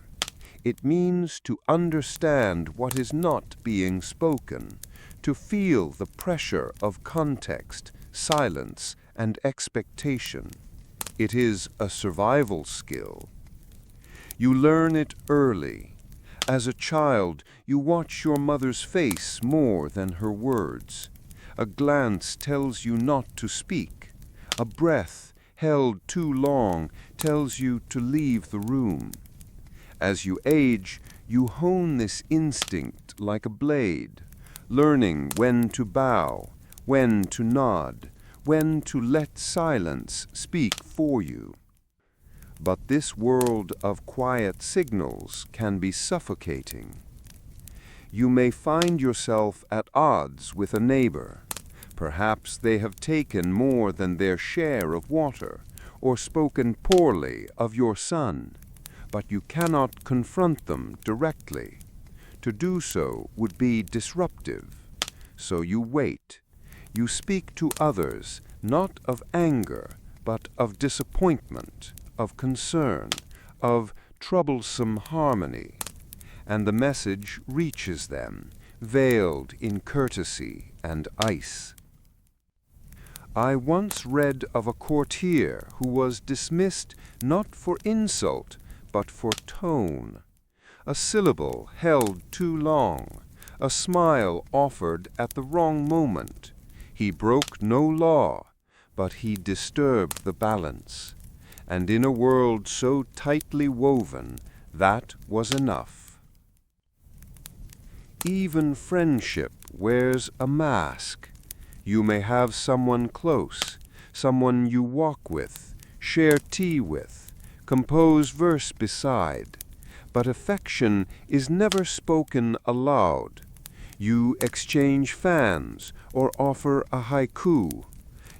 It means to understand what is not being spoken, to feel the pressure of context, silence, and expectation. It is a survival skill. You learn it early. As a child, you watch your mother's face more than her words. A glance tells you not to speak. A breath held too long tells you to leave the room. As you age, you hone this instinct like a blade, learning when to bow, when to nod, when to let silence speak for you. But this world of quiet signals can be suffocating. You may find yourself at odds with a neighbor. Perhaps they have taken more than their share of water, or spoken poorly of your son, but you cannot confront them directly. To do so would be disruptive. So you wait. You speak to others, not of anger, but of disappointment, of concern, of troublesome harmony. And the message reaches them, veiled in courtesy and ice. I once read of a courtier who was dismissed not for insult, but for tone. A syllable held too long, a smile offered at the wrong moment. He broke no law, but he disturbed the balance. And in a world so tightly woven, that was enough. Even friendship wears a mask. You may have someone close, someone you walk with, share tea with, compose verse beside, but affection is never spoken aloud. You exchange fans or offer a haiku.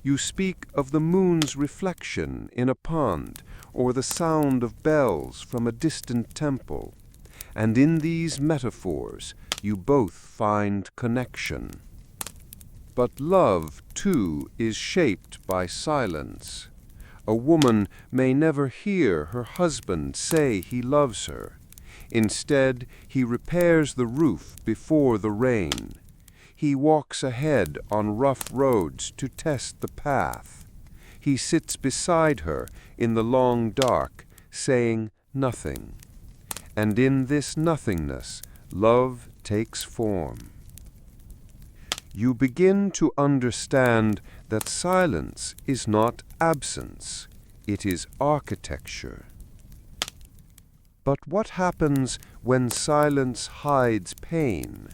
You speak of the moon's reflection in a pond or the sound of bells from a distant temple, and in these metaphors you both find connection. But love, too, is shaped by silence. A woman may never hear her husband say he loves her. Instead, he repairs the roof before the rain. He walks ahead on rough roads to test the path. He sits beside her in the long dark, saying nothing. And in this nothingness, love takes form. You begin to understand that silence is not absence, it is architecture. But what happens when silence hides pain?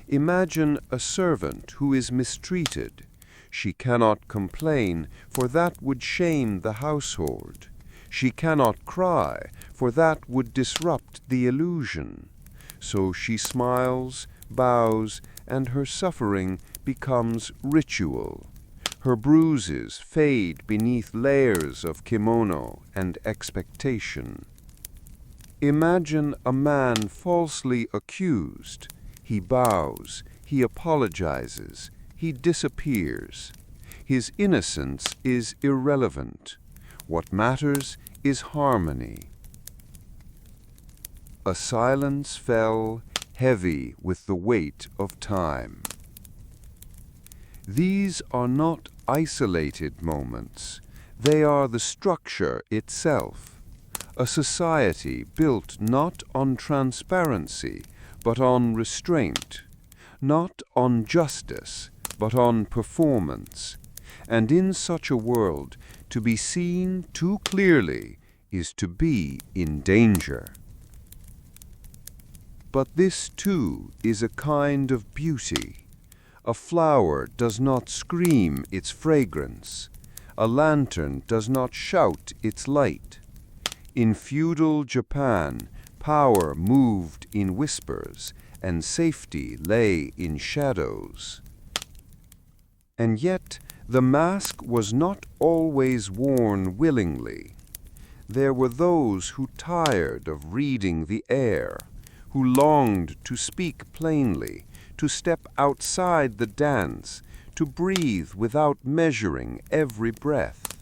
Imagine a servant who is mistreated. She cannot complain, for that would shame the household. She cannot cry, for that would disrupt the illusion. So she smiles, bows, and her suffering becomes ritual. Her bruises fade beneath layers of kimono and expectation. Imagine a man falsely accused. He bows, he apologizes, he disappears. His innocence is irrelevant. What matters is harmony. A silence fell, heavy with the weight of time. These are not isolated moments. They are the structure itself. A society built not on transparency, but on restraint, not on justice, but on performance. And in such a world, to be seen too clearly is to be in danger. But this, too, is a kind of beauty. A flower does not scream its fragrance. A lantern does not shout its light. In feudal Japan, power moved in whispers, and safety lay in shadows. And yet, the mask was not always worn willingly. There were those who tired of reading the air, who longed to speak plainly, to step outside the dance, to breathe without measuring every breath.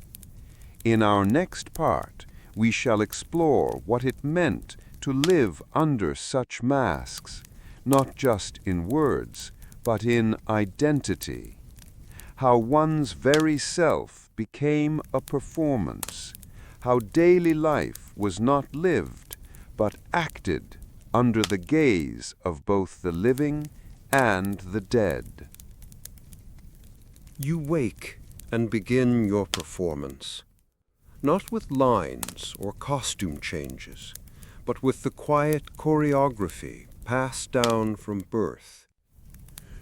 In our next part, we shall explore what it meant to live under such masks, not just in words, but in identity. How one's very self became a performance, how daily life was not lived, but acted under the gaze of both the living and the dead. You wake and begin your performance, not with lines or costume changes, but with the quiet choreography passed down from birth.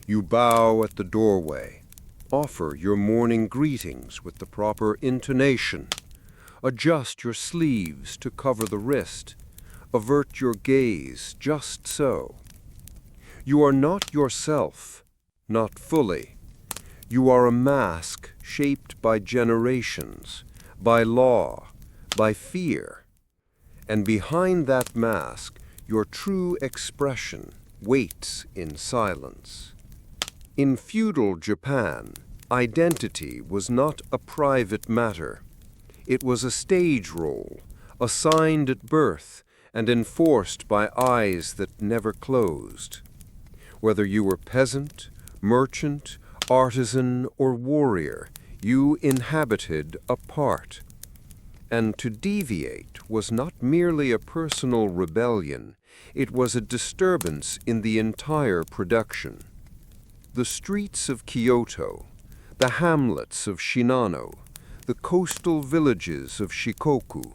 You bow at the doorway, offer your morning greetings with the proper intonation, adjust your sleeves to cover the wrist, avert your gaze just so. You are not yourself, not fully. You are a mask shaped by generations, by law, by fear. And behind that mask, your true expression waits in silence. In feudal Japan, identity was not a private matter. It was a stage role, assigned at birth and enforced by eyes that never closed. Whether you were peasant, merchant, artisan, or warrior, you inhabited a part. And to deviate was not merely a personal rebellion, it was a disturbance in the entire production. The streets of Kyoto, the hamlets of Shinano, the coastal villages of Shikoku,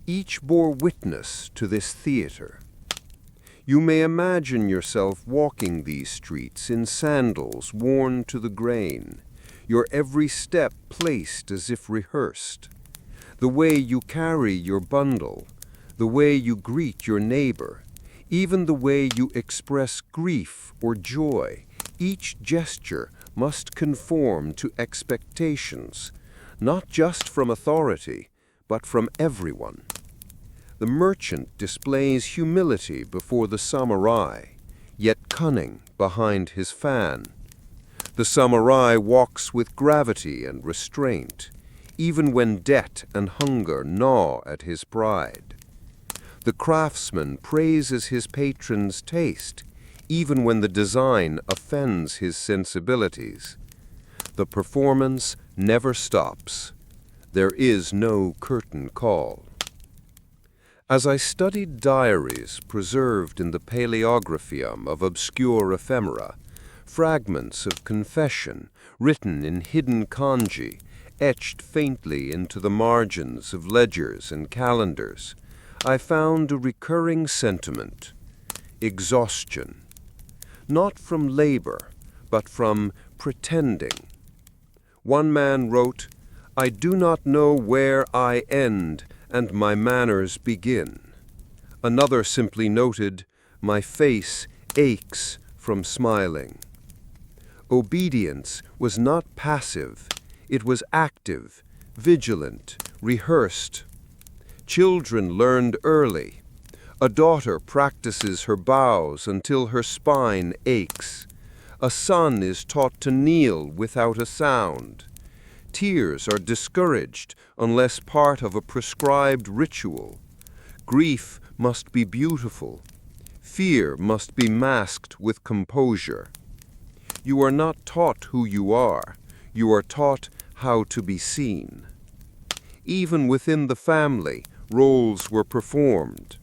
each bore witness to this theater. You may imagine yourself walking these streets in sandals worn to the grain, your every step placed as if rehearsed. The way you carry your bundle, the way you greet your neighbor, even the way you express grief or joy, each gesture must conform to expectations, not just from authority, but from everyone. The merchant displays humility before the samurai, yet cunning behind his fan. The samurai walks with gravity and restraint, even when debt and hunger gnaw at his pride. The craftsman praises his patron's taste, even when the design offends his sensibilities. The performance never stops. There is no curtain call. As I studied diaries preserved in the paleographium of obscure ephemera, fragments of confession written in hidden kanji, etched faintly into the margins of ledgers and calendars, I found a recurring sentiment: exhaustion. Not from labor, but from pretending. One man wrote, "I do not know where I end and my manners begin." Another simply noted, "My face aches from smiling." Obedience was not passive, it was active, vigilant, rehearsed. Children learned early. A daughter practices her bows until her spine aches. A son is taught to kneel without a sound. Tears are discouraged unless part of a prescribed ritual. Grief must be beautiful. Fear must be masked with composure. You are not taught who you are. You are taught how to be seen. Even within the family, roles were performed.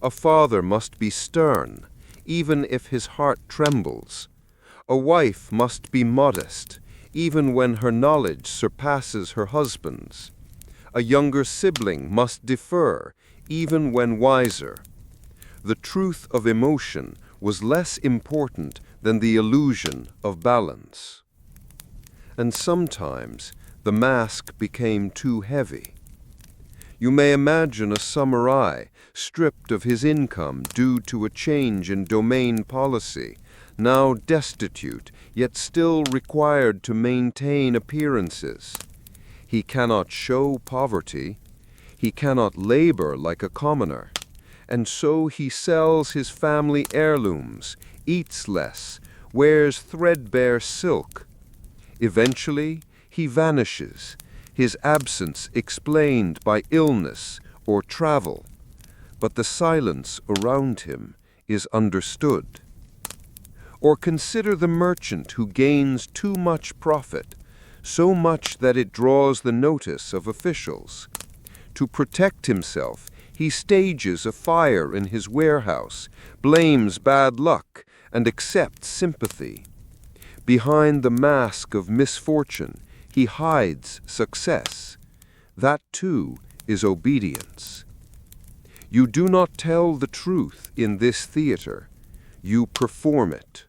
A father must be stern, even if his heart trembles. A wife must be modest, even when her knowledge surpasses her husband's. A younger sibling must defer, even when wiser. The truth of emotion was less important than the illusion of balance. And sometimes The mask became too heavy. You may imagine a samurai stripped of his income due to a change in domain policy, now destitute, yet still required to maintain appearances. He cannot show poverty. He cannot labor like a commoner. And so he sells his family heirlooms, eats less, wears threadbare silk. Eventually, he vanishes, his absence explained by illness or travel, but the silence around him is understood. Or consider the merchant who gains too much profit, so much that it draws the notice of officials. To protect himself, he stages a fire in his warehouse, blames bad luck, and accepts sympathy. Behind the mask of misfortune, he hides success. That too is obedience. You do not tell the truth in this theater. You perform it.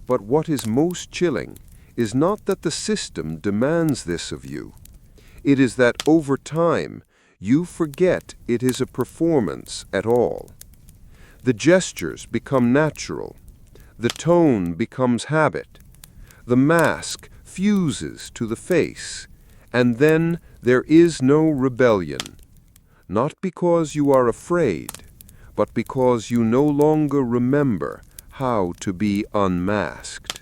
But what is most chilling is not that the system demands this of you. It is that over time, you forget it is a performance at all. The gestures become natural. The tone becomes habit. The mask fuses to the face. And then there is no rebellion. Not because you are afraid, but because you no longer remember how to be unmasked.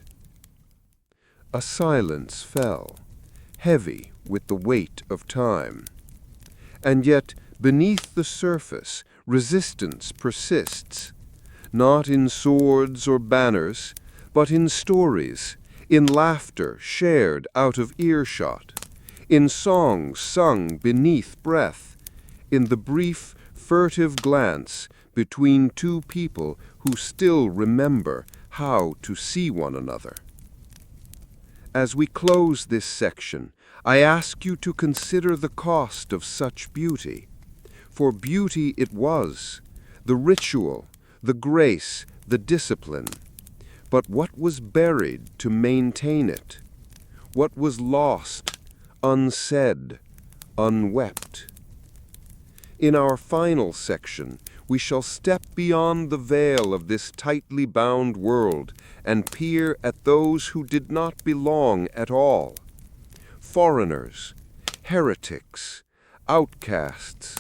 A silence fell, heavy with the weight of time. And yet, beneath the surface, resistance persists, not in swords or banners, but in stories, in laughter shared out of earshot, in songs sung beneath breath, in the brief, furtive glance between two people who still remember how to see one another. As we close this section, I ask you to consider the cost of such beauty. For beauty it was, the ritual, the grace, the discipline. But what was buried to maintain it? What was lost, unsaid, unwept? In our final section, we shall step beyond the veil of this tightly bound world and peer at those who did not belong at all. Foreigners, heretics, outcasts,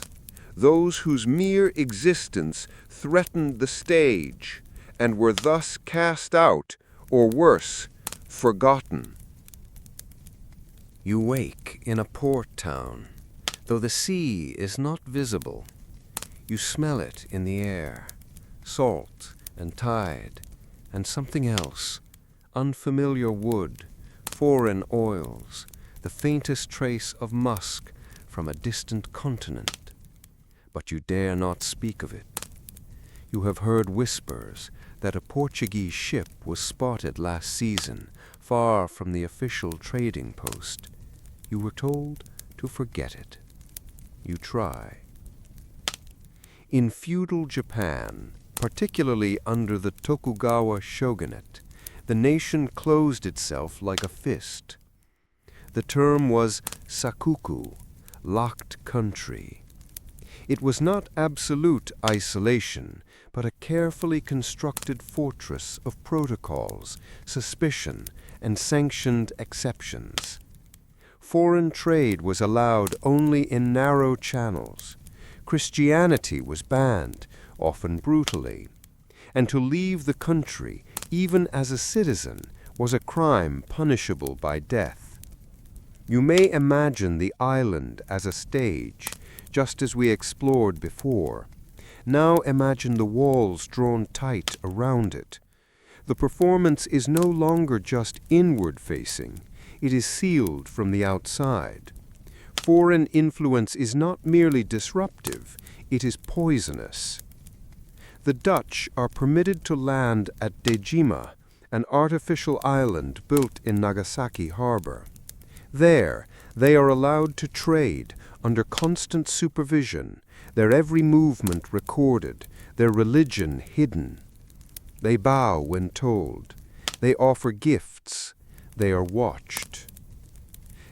those whose mere existence threatened the stage and were thus cast out, or worse, forgotten. You wake in a port town, though the sea is not visible. You smell it in the air, salt and tide, and something else, unfamiliar wood, foreign oils, the faintest trace of musk from a distant continent. But you dare not speak of it. You have heard whispers that a Portuguese ship was spotted last season, far from the official trading post. You were told to forget it. You try. In feudal Japan, particularly under the Tokugawa shogunate, the nation closed itself like a fist. The term was sakuku, locked country. It was not absolute isolation, but a carefully constructed fortress of protocols, suspicion, and sanctioned exceptions. Foreign trade was allowed only in narrow channels. Christianity was banned, often brutally. And to leave the country, even as a citizen, was a crime punishable by death. You may imagine the island as a stage, just as we explored before. Now imagine the walls drawn tight around it. The performance is no longer just inward-facing. It is sealed from the outside. Foreign influence is not merely disruptive, it is poisonous. The Dutch are permitted to land at Dejima, an artificial island built in Nagasaki harbor. There, they are allowed to trade under constant supervision, their every movement recorded, their religion hidden. They bow when told. They offer gifts. They are watched.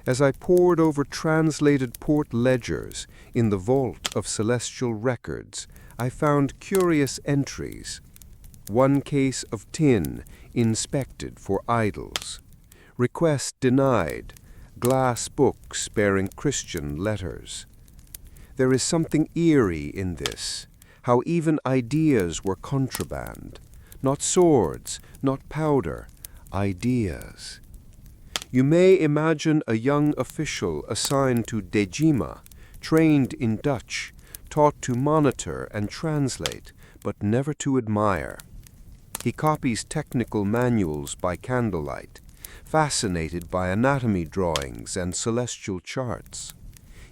As I pored over translated port ledgers in the vault of celestial records, I found curious entries. One case of tin inspected for idols. Request denied. Glass books bearing Christian letters. There is something eerie in this, how even ideas were contraband. Not swords, not powder, ideas. You may imagine a young official assigned to Dejima, trained in Dutch, taught to monitor and translate, but never to admire. He copies technical manuals by candlelight, fascinated by anatomy drawings and celestial charts.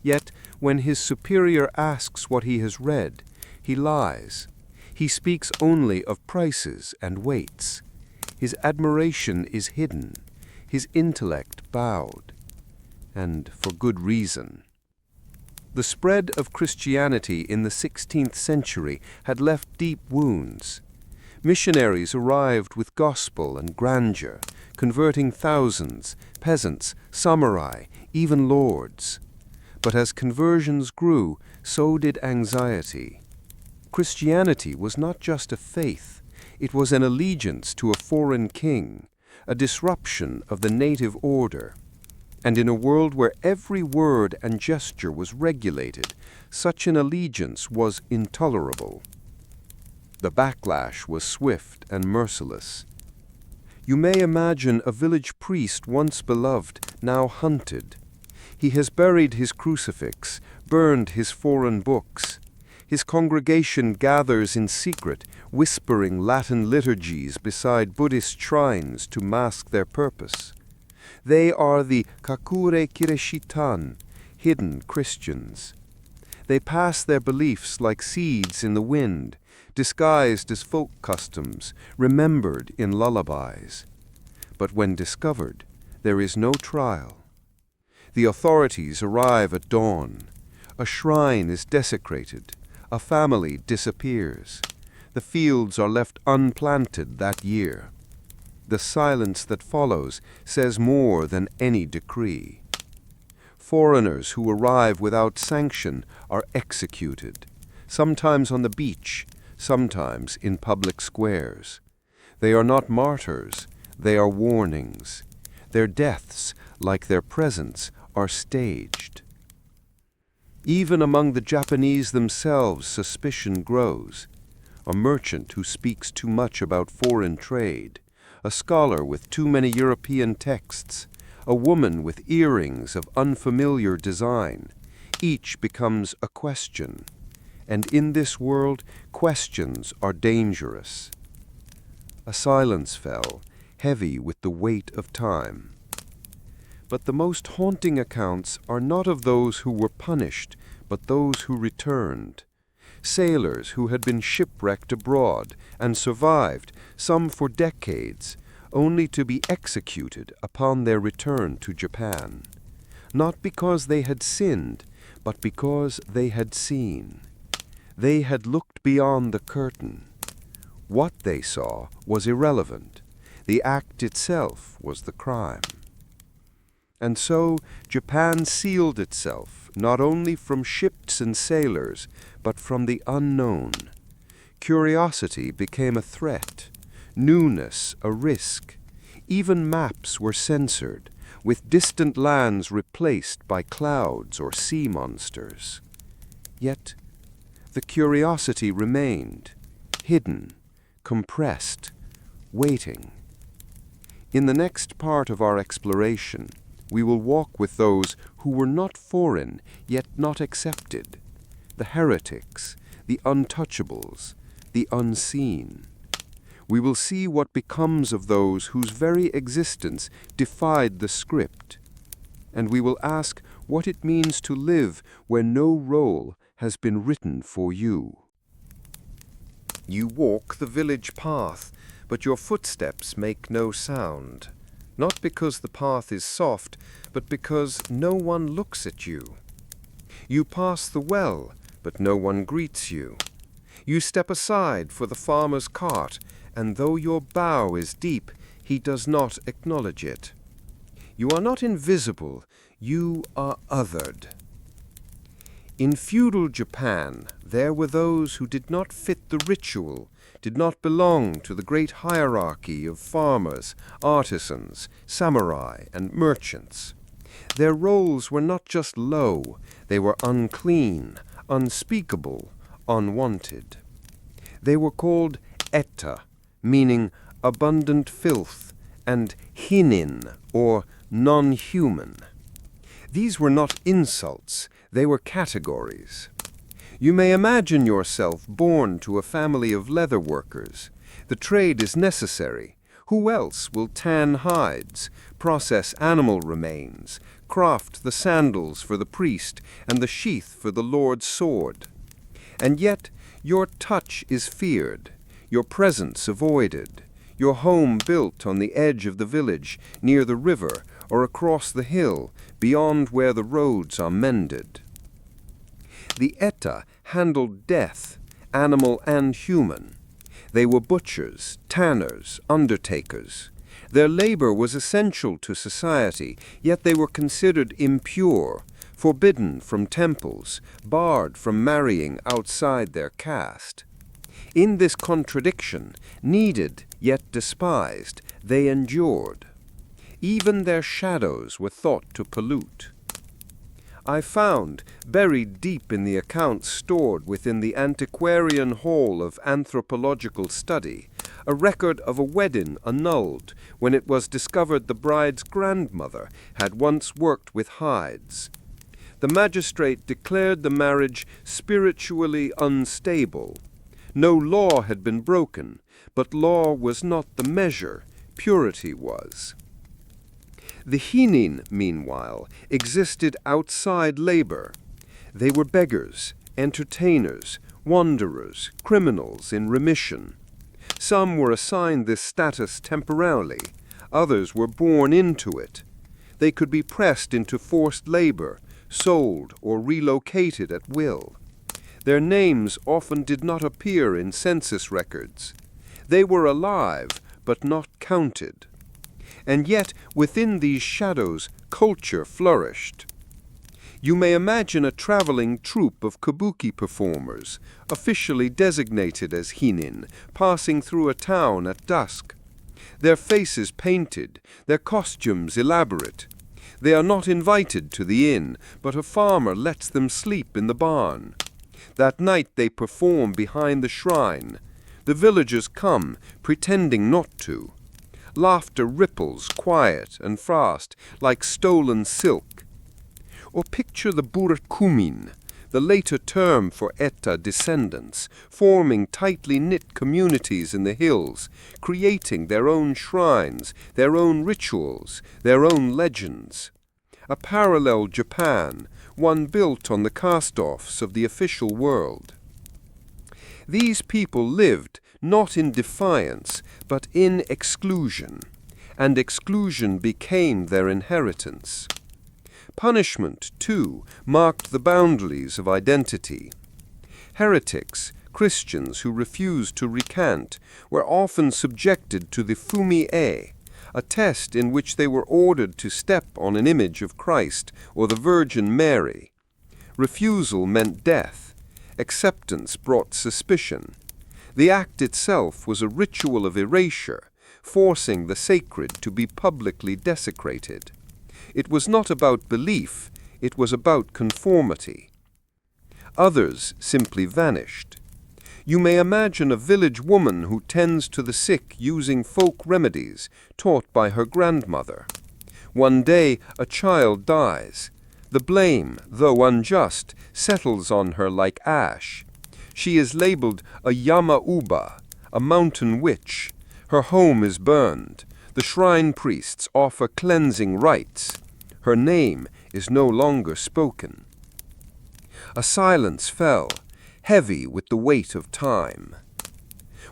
Yet, when his superior asks what he has read, he lies. He speaks only of prices and weights. His admiration is hidden, his intellect bowed, and for good reason. The spread of Christianity in the 16th century had left deep wounds. Missionaries arrived with gospel and grandeur, converting thousands, peasants, samurai, even lords. But as conversions grew, so did anxiety. Christianity was not just a faith, it was an allegiance to a foreign king, a disruption of the native order. And in a world where every word and gesture was regulated, such an allegiance was intolerable. The backlash was swift and merciless. You may imagine a village priest once beloved, now hunted. He has buried his crucifix, burned his foreign books. His congregation gathers in secret, whispering Latin liturgies beside Buddhist shrines to mask their purpose. They are the kakure kireshitan, hidden Christians. They pass their beliefs like seeds in the wind, disguised as folk customs, remembered in lullabies. But when discovered, there is no trial. The authorities arrive at dawn. A shrine is desecrated. A family disappears. The fields are left unplanted that year. The silence that follows says more than any decree. Foreigners who arrive without sanction are executed, sometimes on the beach, sometimes in public squares. They are not martyrs, they are warnings. Their deaths, like their presence, are staged. Even among the Japanese themselves, suspicion grows. A merchant who speaks too much about foreign trade, a scholar with too many European texts, a woman with earrings of unfamiliar design, each becomes a question. And in this world, questions are dangerous. A silence fell, heavy with the weight of time. But the most haunting accounts are not of those who were punished, but those who returned. Sailors who had been shipwrecked abroad and survived, some for decades, only to be executed upon their return to Japan. Not because they had sinned, but because they had seen. They had looked beyond the curtain. What they saw was irrelevant. The act itself was the crime. And so Japan sealed itself not only from ships and sailors, but from the unknown. Curiosity became a threat, newness a risk. Even maps were censored, with distant lands replaced by clouds or sea monsters. Yet the curiosity remained, hidden, compressed, waiting. In the next part of our exploration, we will walk with those who were not foreign, yet not accepted, the heretics, the untouchables, the unseen. We will see what becomes of those whose very existence defied the script, and we will ask what it means to live where no role has been written for you. You walk the village path, but your footsteps make no sound. Not because the path is soft, but because no one looks at you. You pass the well, but no one greets you. You step aside for the farmer's cart, and though your bow is deep, he does not acknowledge it. You are not invisible, You are othered. In feudal Japan, there were those who did not fit the ritual, did not belong to the great hierarchy of farmers, artisans, samurai, and merchants. Their roles were not just low, they were unclean, unspeakable, unwanted. They were called etta, meaning abundant filth, and hinin, or non-human. These were not insults, they were categories. You may imagine yourself born to a family of leather workers. The trade is necessary. Who else will tan hides, process animal remains, craft the sandals for the priest and the sheath for the Lord's sword? And yet your touch is feared, your presence avoided, your home built on the edge of the village, near the river, or across the hill, beyond where the roads are mended. The etta handled death, animal and human. They were butchers, tanners, undertakers. Their labor was essential to society, yet they were considered impure, forbidden from temples, barred from marrying outside their caste. In this contradiction, needed yet despised, they endured. Even their shadows were thought to pollute. I found, buried deep in the accounts stored within the antiquarian hall of anthropological study, a record of a wedding annulled when it was discovered the bride's grandmother had once worked with hides. The magistrate declared the marriage spiritually unstable. No law had been broken, but law was not the measure, purity was. The hinin, meanwhile, existed outside labor. They were beggars, entertainers, wanderers, criminals in remission. Some were assigned this status temporarily, others were born into it. They could be pressed into forced labor, sold or relocated at will. Their names often did not appear in census records. They were alive, but not counted. And yet, within these shadows, culture flourished. You may imagine a traveling troupe of kabuki performers, officially designated as hinin, passing through a town at dusk. Their faces painted, their costumes elaborate. They are not invited to the inn, but a farmer lets them sleep in the barn. That night they perform behind the shrine. The villagers come, pretending not to. Laughter ripples, quiet and fast, like stolen silk. Or picture the burakumin, the later term for etta descendants, forming tightly knit communities in the hills, creating their own shrines, their own rituals, their own legends. A parallel Japan, one built on the cast-offs of the official world. These people lived not in defiance, but in exclusion, and exclusion became their inheritance. Punishment, too, marked the boundaries of identity. Heretics, Christians who refused to recant, were often subjected to the fumi-e, a test in which they were ordered to step on an image of Christ or the Virgin Mary. Refusal meant death. Acceptance brought suspicion. The act itself was a ritual of erasure, forcing the sacred to be publicly desecrated. It was not about belief, it was about conformity. Others simply vanished. You may imagine a village woman who tends to the sick using folk remedies taught by her grandmother. One day a child dies. The blame, though unjust, settles on her like ash. She is labeled a yama-uba, a mountain witch. Her home is burned. The shrine priests offer cleansing rites. Her name is no longer spoken. A silence fell, heavy with the weight of time.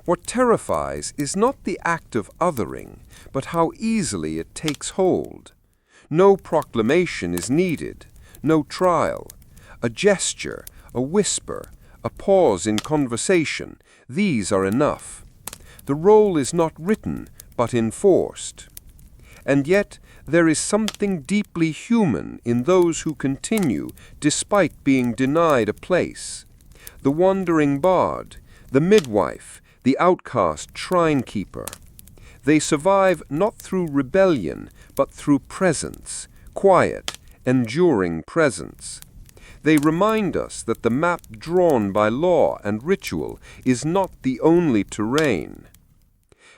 What terrifies is not the act of othering, but how easily it takes hold. No proclamation is needed, no trial. A gesture, a whisper, a pause in conversation, these are enough. The role is not written, but enforced. And yet, There is something deeply human in those who continue despite being denied a place. The wandering bard, the midwife, the outcast shrine keeper. They survive not through rebellion, but through presence, quiet, enduring presence. They remind us that the map drawn by law and ritual is not the only terrain.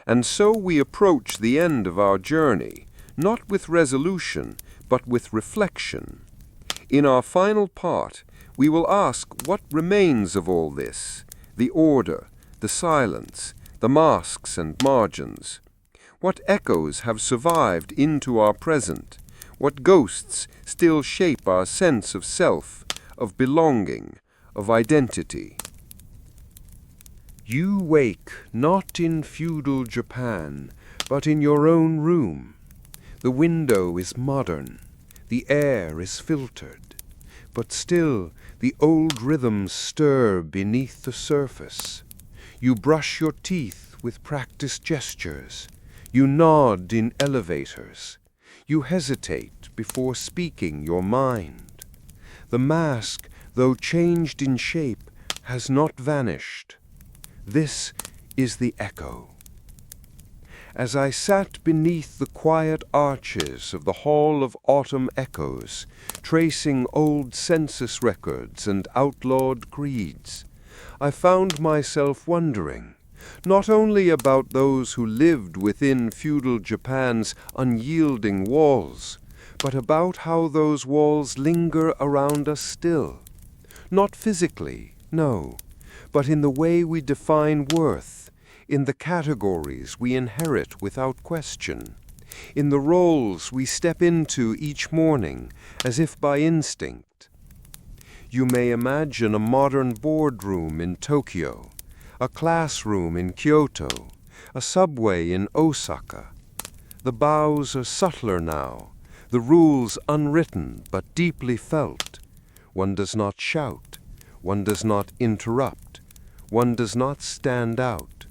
And so we approach the end of our journey, not with resolution, but with reflection. In our final part, we will ask what remains of all this, the order, the silence, the masks and margins. What echoes have survived into our present? What ghosts still shape our sense of self, of belonging, of identity? You wake not in feudal Japan, but in your own room. The window is modern, the air is filtered, but still the old rhythms stir beneath the surface. You brush your teeth with practiced gestures. You nod in elevators. You hesitate before speaking your mind. The mask, though changed in shape, has not vanished. This is the echo. As I sat beneath the quiet arches of the Hall of Autumn Echoes, tracing old census records and outlawed creeds, I found myself wondering, not only about those who lived within feudal Japan's unyielding walls, but about how those walls linger around us still. Not physically, no, but in the way we define worth, in the categories we inherit without question, in the roles we step into each morning as if by instinct. You may imagine a modern boardroom in Tokyo, a classroom in Kyoto, a subway in Osaka. The bows are subtler now, the rules unwritten but deeply felt. One does not shout, one does not interrupt, one does not stand out.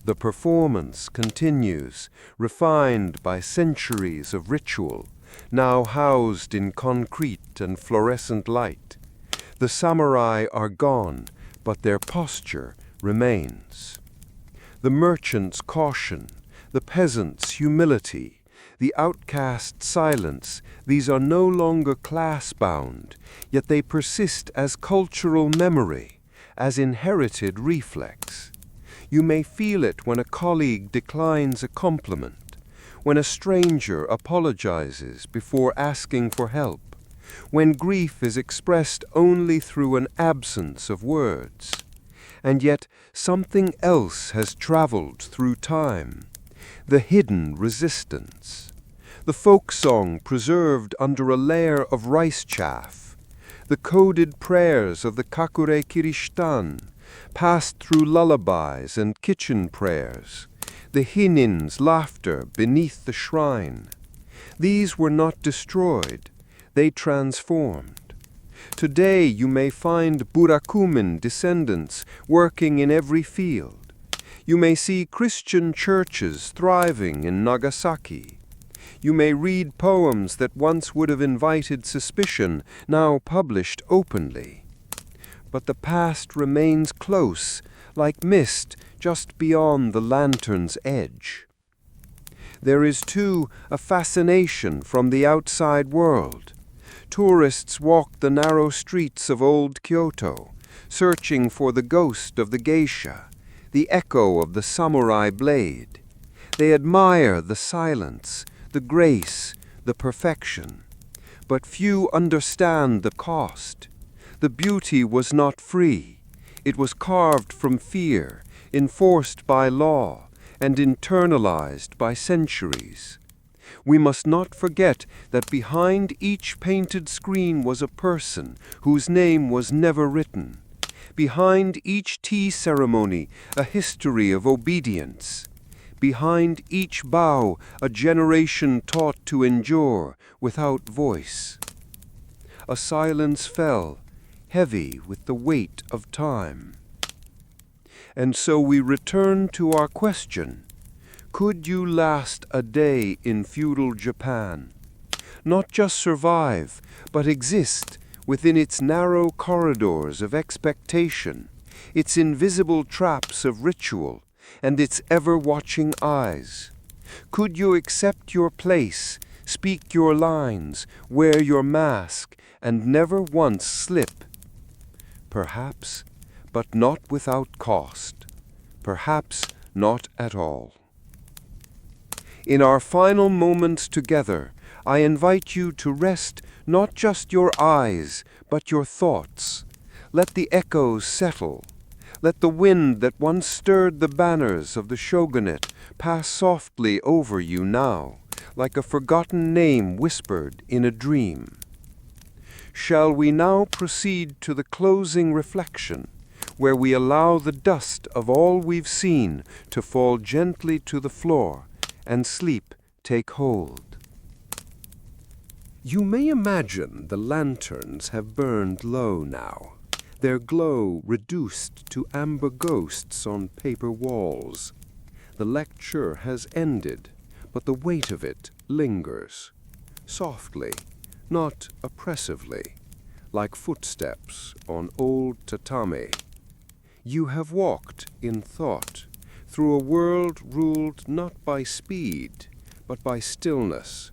The performance continues, refined by centuries of ritual, now housed in concrete and fluorescent light. The samurai are gone, but their posture remains. The merchant's caution, the peasant's humility, the outcast's silence, these are no longer class-bound, yet they persist as cultural memory, as inherited reflex. You may feel it when a colleague declines a compliment, when a stranger apologizes before asking for help, when grief is expressed only through an absence of words. And yet something else has traveled through time, the hidden resistance, the folk song preserved under a layer of rice chaff, the coded prayers of the Kakure Kirishtan, passed through lullabies and kitchen prayers, the hinin's laughter beneath the shrine. These were not destroyed, they transformed. Today you may find Burakumin descendants working in every field. You may see Christian churches thriving in Nagasaki. You may read poems that once would have invited suspicion, now published openly. But the past remains close, like mist just beyond the lantern's edge. There is, too, a fascination from the outside world. Tourists walk the narrow streets of old Kyoto, searching for the ghost of the geisha, the echo of the samurai blade. They admire the silence, the grace, the perfection. But few understand the cost. The beauty was not free. It was carved from fear, enforced by law, and internalized by centuries. We must not forget that behind each painted screen was a person whose name was never written. Behind each tea ceremony, a history of obedience. Behind each bow, a generation taught to endure without voice. A silence fell, heavy with the weight of time. And so we return to our question. Could you last a day in feudal Japan? Not just survive, but exist within its narrow corridors of expectation, its invisible traps of ritual, and its ever-watching eyes? Could you accept your place, speak your lines, wear your mask, and never once slip? Perhaps, but not without cost. Perhaps not at all. In our final moments together, I invite you to rest not just your eyes, but your thoughts. Let the echoes settle. Let the wind that once stirred the banners of the shogunate pass softly over you now, like a forgotten name whispered in a dream. Shall we now proceed to the closing reflection, where we allow the dust of all we've seen to fall gently to the floor, and sleep take hold? You may imagine the lanterns have burned low now, their glow reduced to amber ghosts on paper walls. The lecture has ended, but the weight of it lingers, softly, not oppressively, like footsteps on old tatami. You have walked in thought through a world ruled not by speed, but by stillness,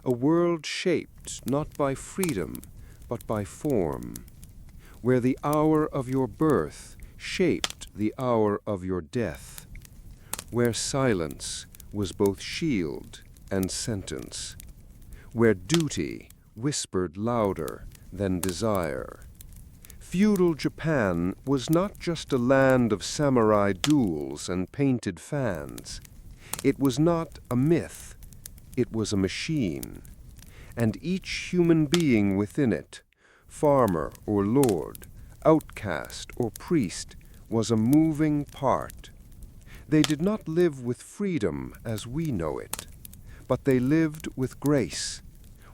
a world shaped not by freedom, but by form, where the hour of your birth shaped the hour of your death, where silence was both shield and sentence, where duty whispered louder than desire. Feudal Japan was not just a land of samurai duels and painted fans. It was not a myth. It was a machine. And each human being within it, farmer or lord, outcast or priest, was a moving part. They did not live with freedom as we know it, but they lived with grace,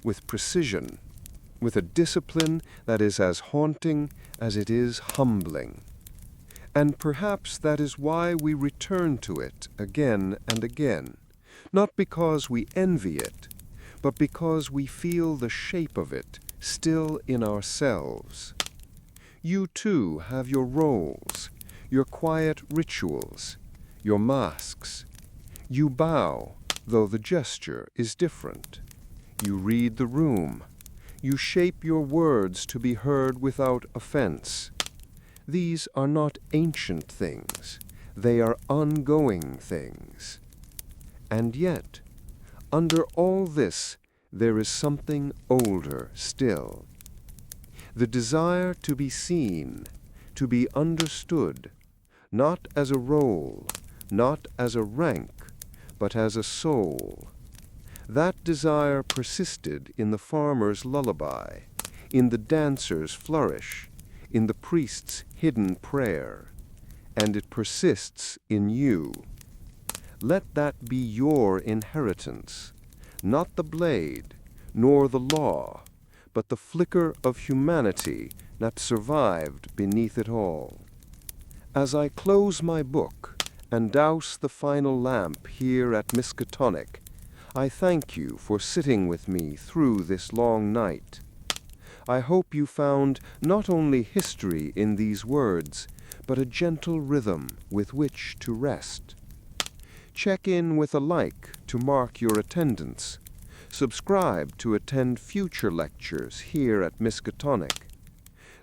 with precision, with a discipline that is as haunting as it is humbling. And perhaps that is why we return to it again and again, not because we envy it, but because we feel the shape of it still in ourselves. You too have your roles, your quiet rituals, your masks. You bow, though the gesture is different. You read the room. You shape your words to be heard without offense. These are not ancient things. They are ongoing things. And yet, under all this, there is something older still. The desire to be seen, to be understood, not as a role, not as a rank, but as a soul. That desire persisted in the farmer's lullaby, in the dancer's flourish, in the priest's hidden prayer, and it persists in you. Let that be your inheritance, not the blade, nor the law, but the flicker of humanity that survived beneath it all. As I close my book and douse the final lamp here at Miskatonic, I thank you for sitting with me through this long night. I hope you found not only history in these words, but a gentle rhythm with which to rest. Check in with a like to mark your attendance. Subscribe to attend future lectures here at Miskatonic.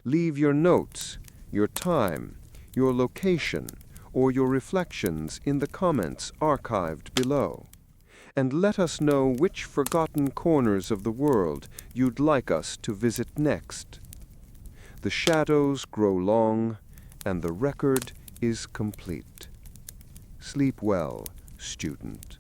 Leave your notes, your time, your location, or your reflections in the comments archived below. And let us know which forgotten corners of the world you'd like us to visit next. The shadows grow long, and the record is complete. Sleep well, student.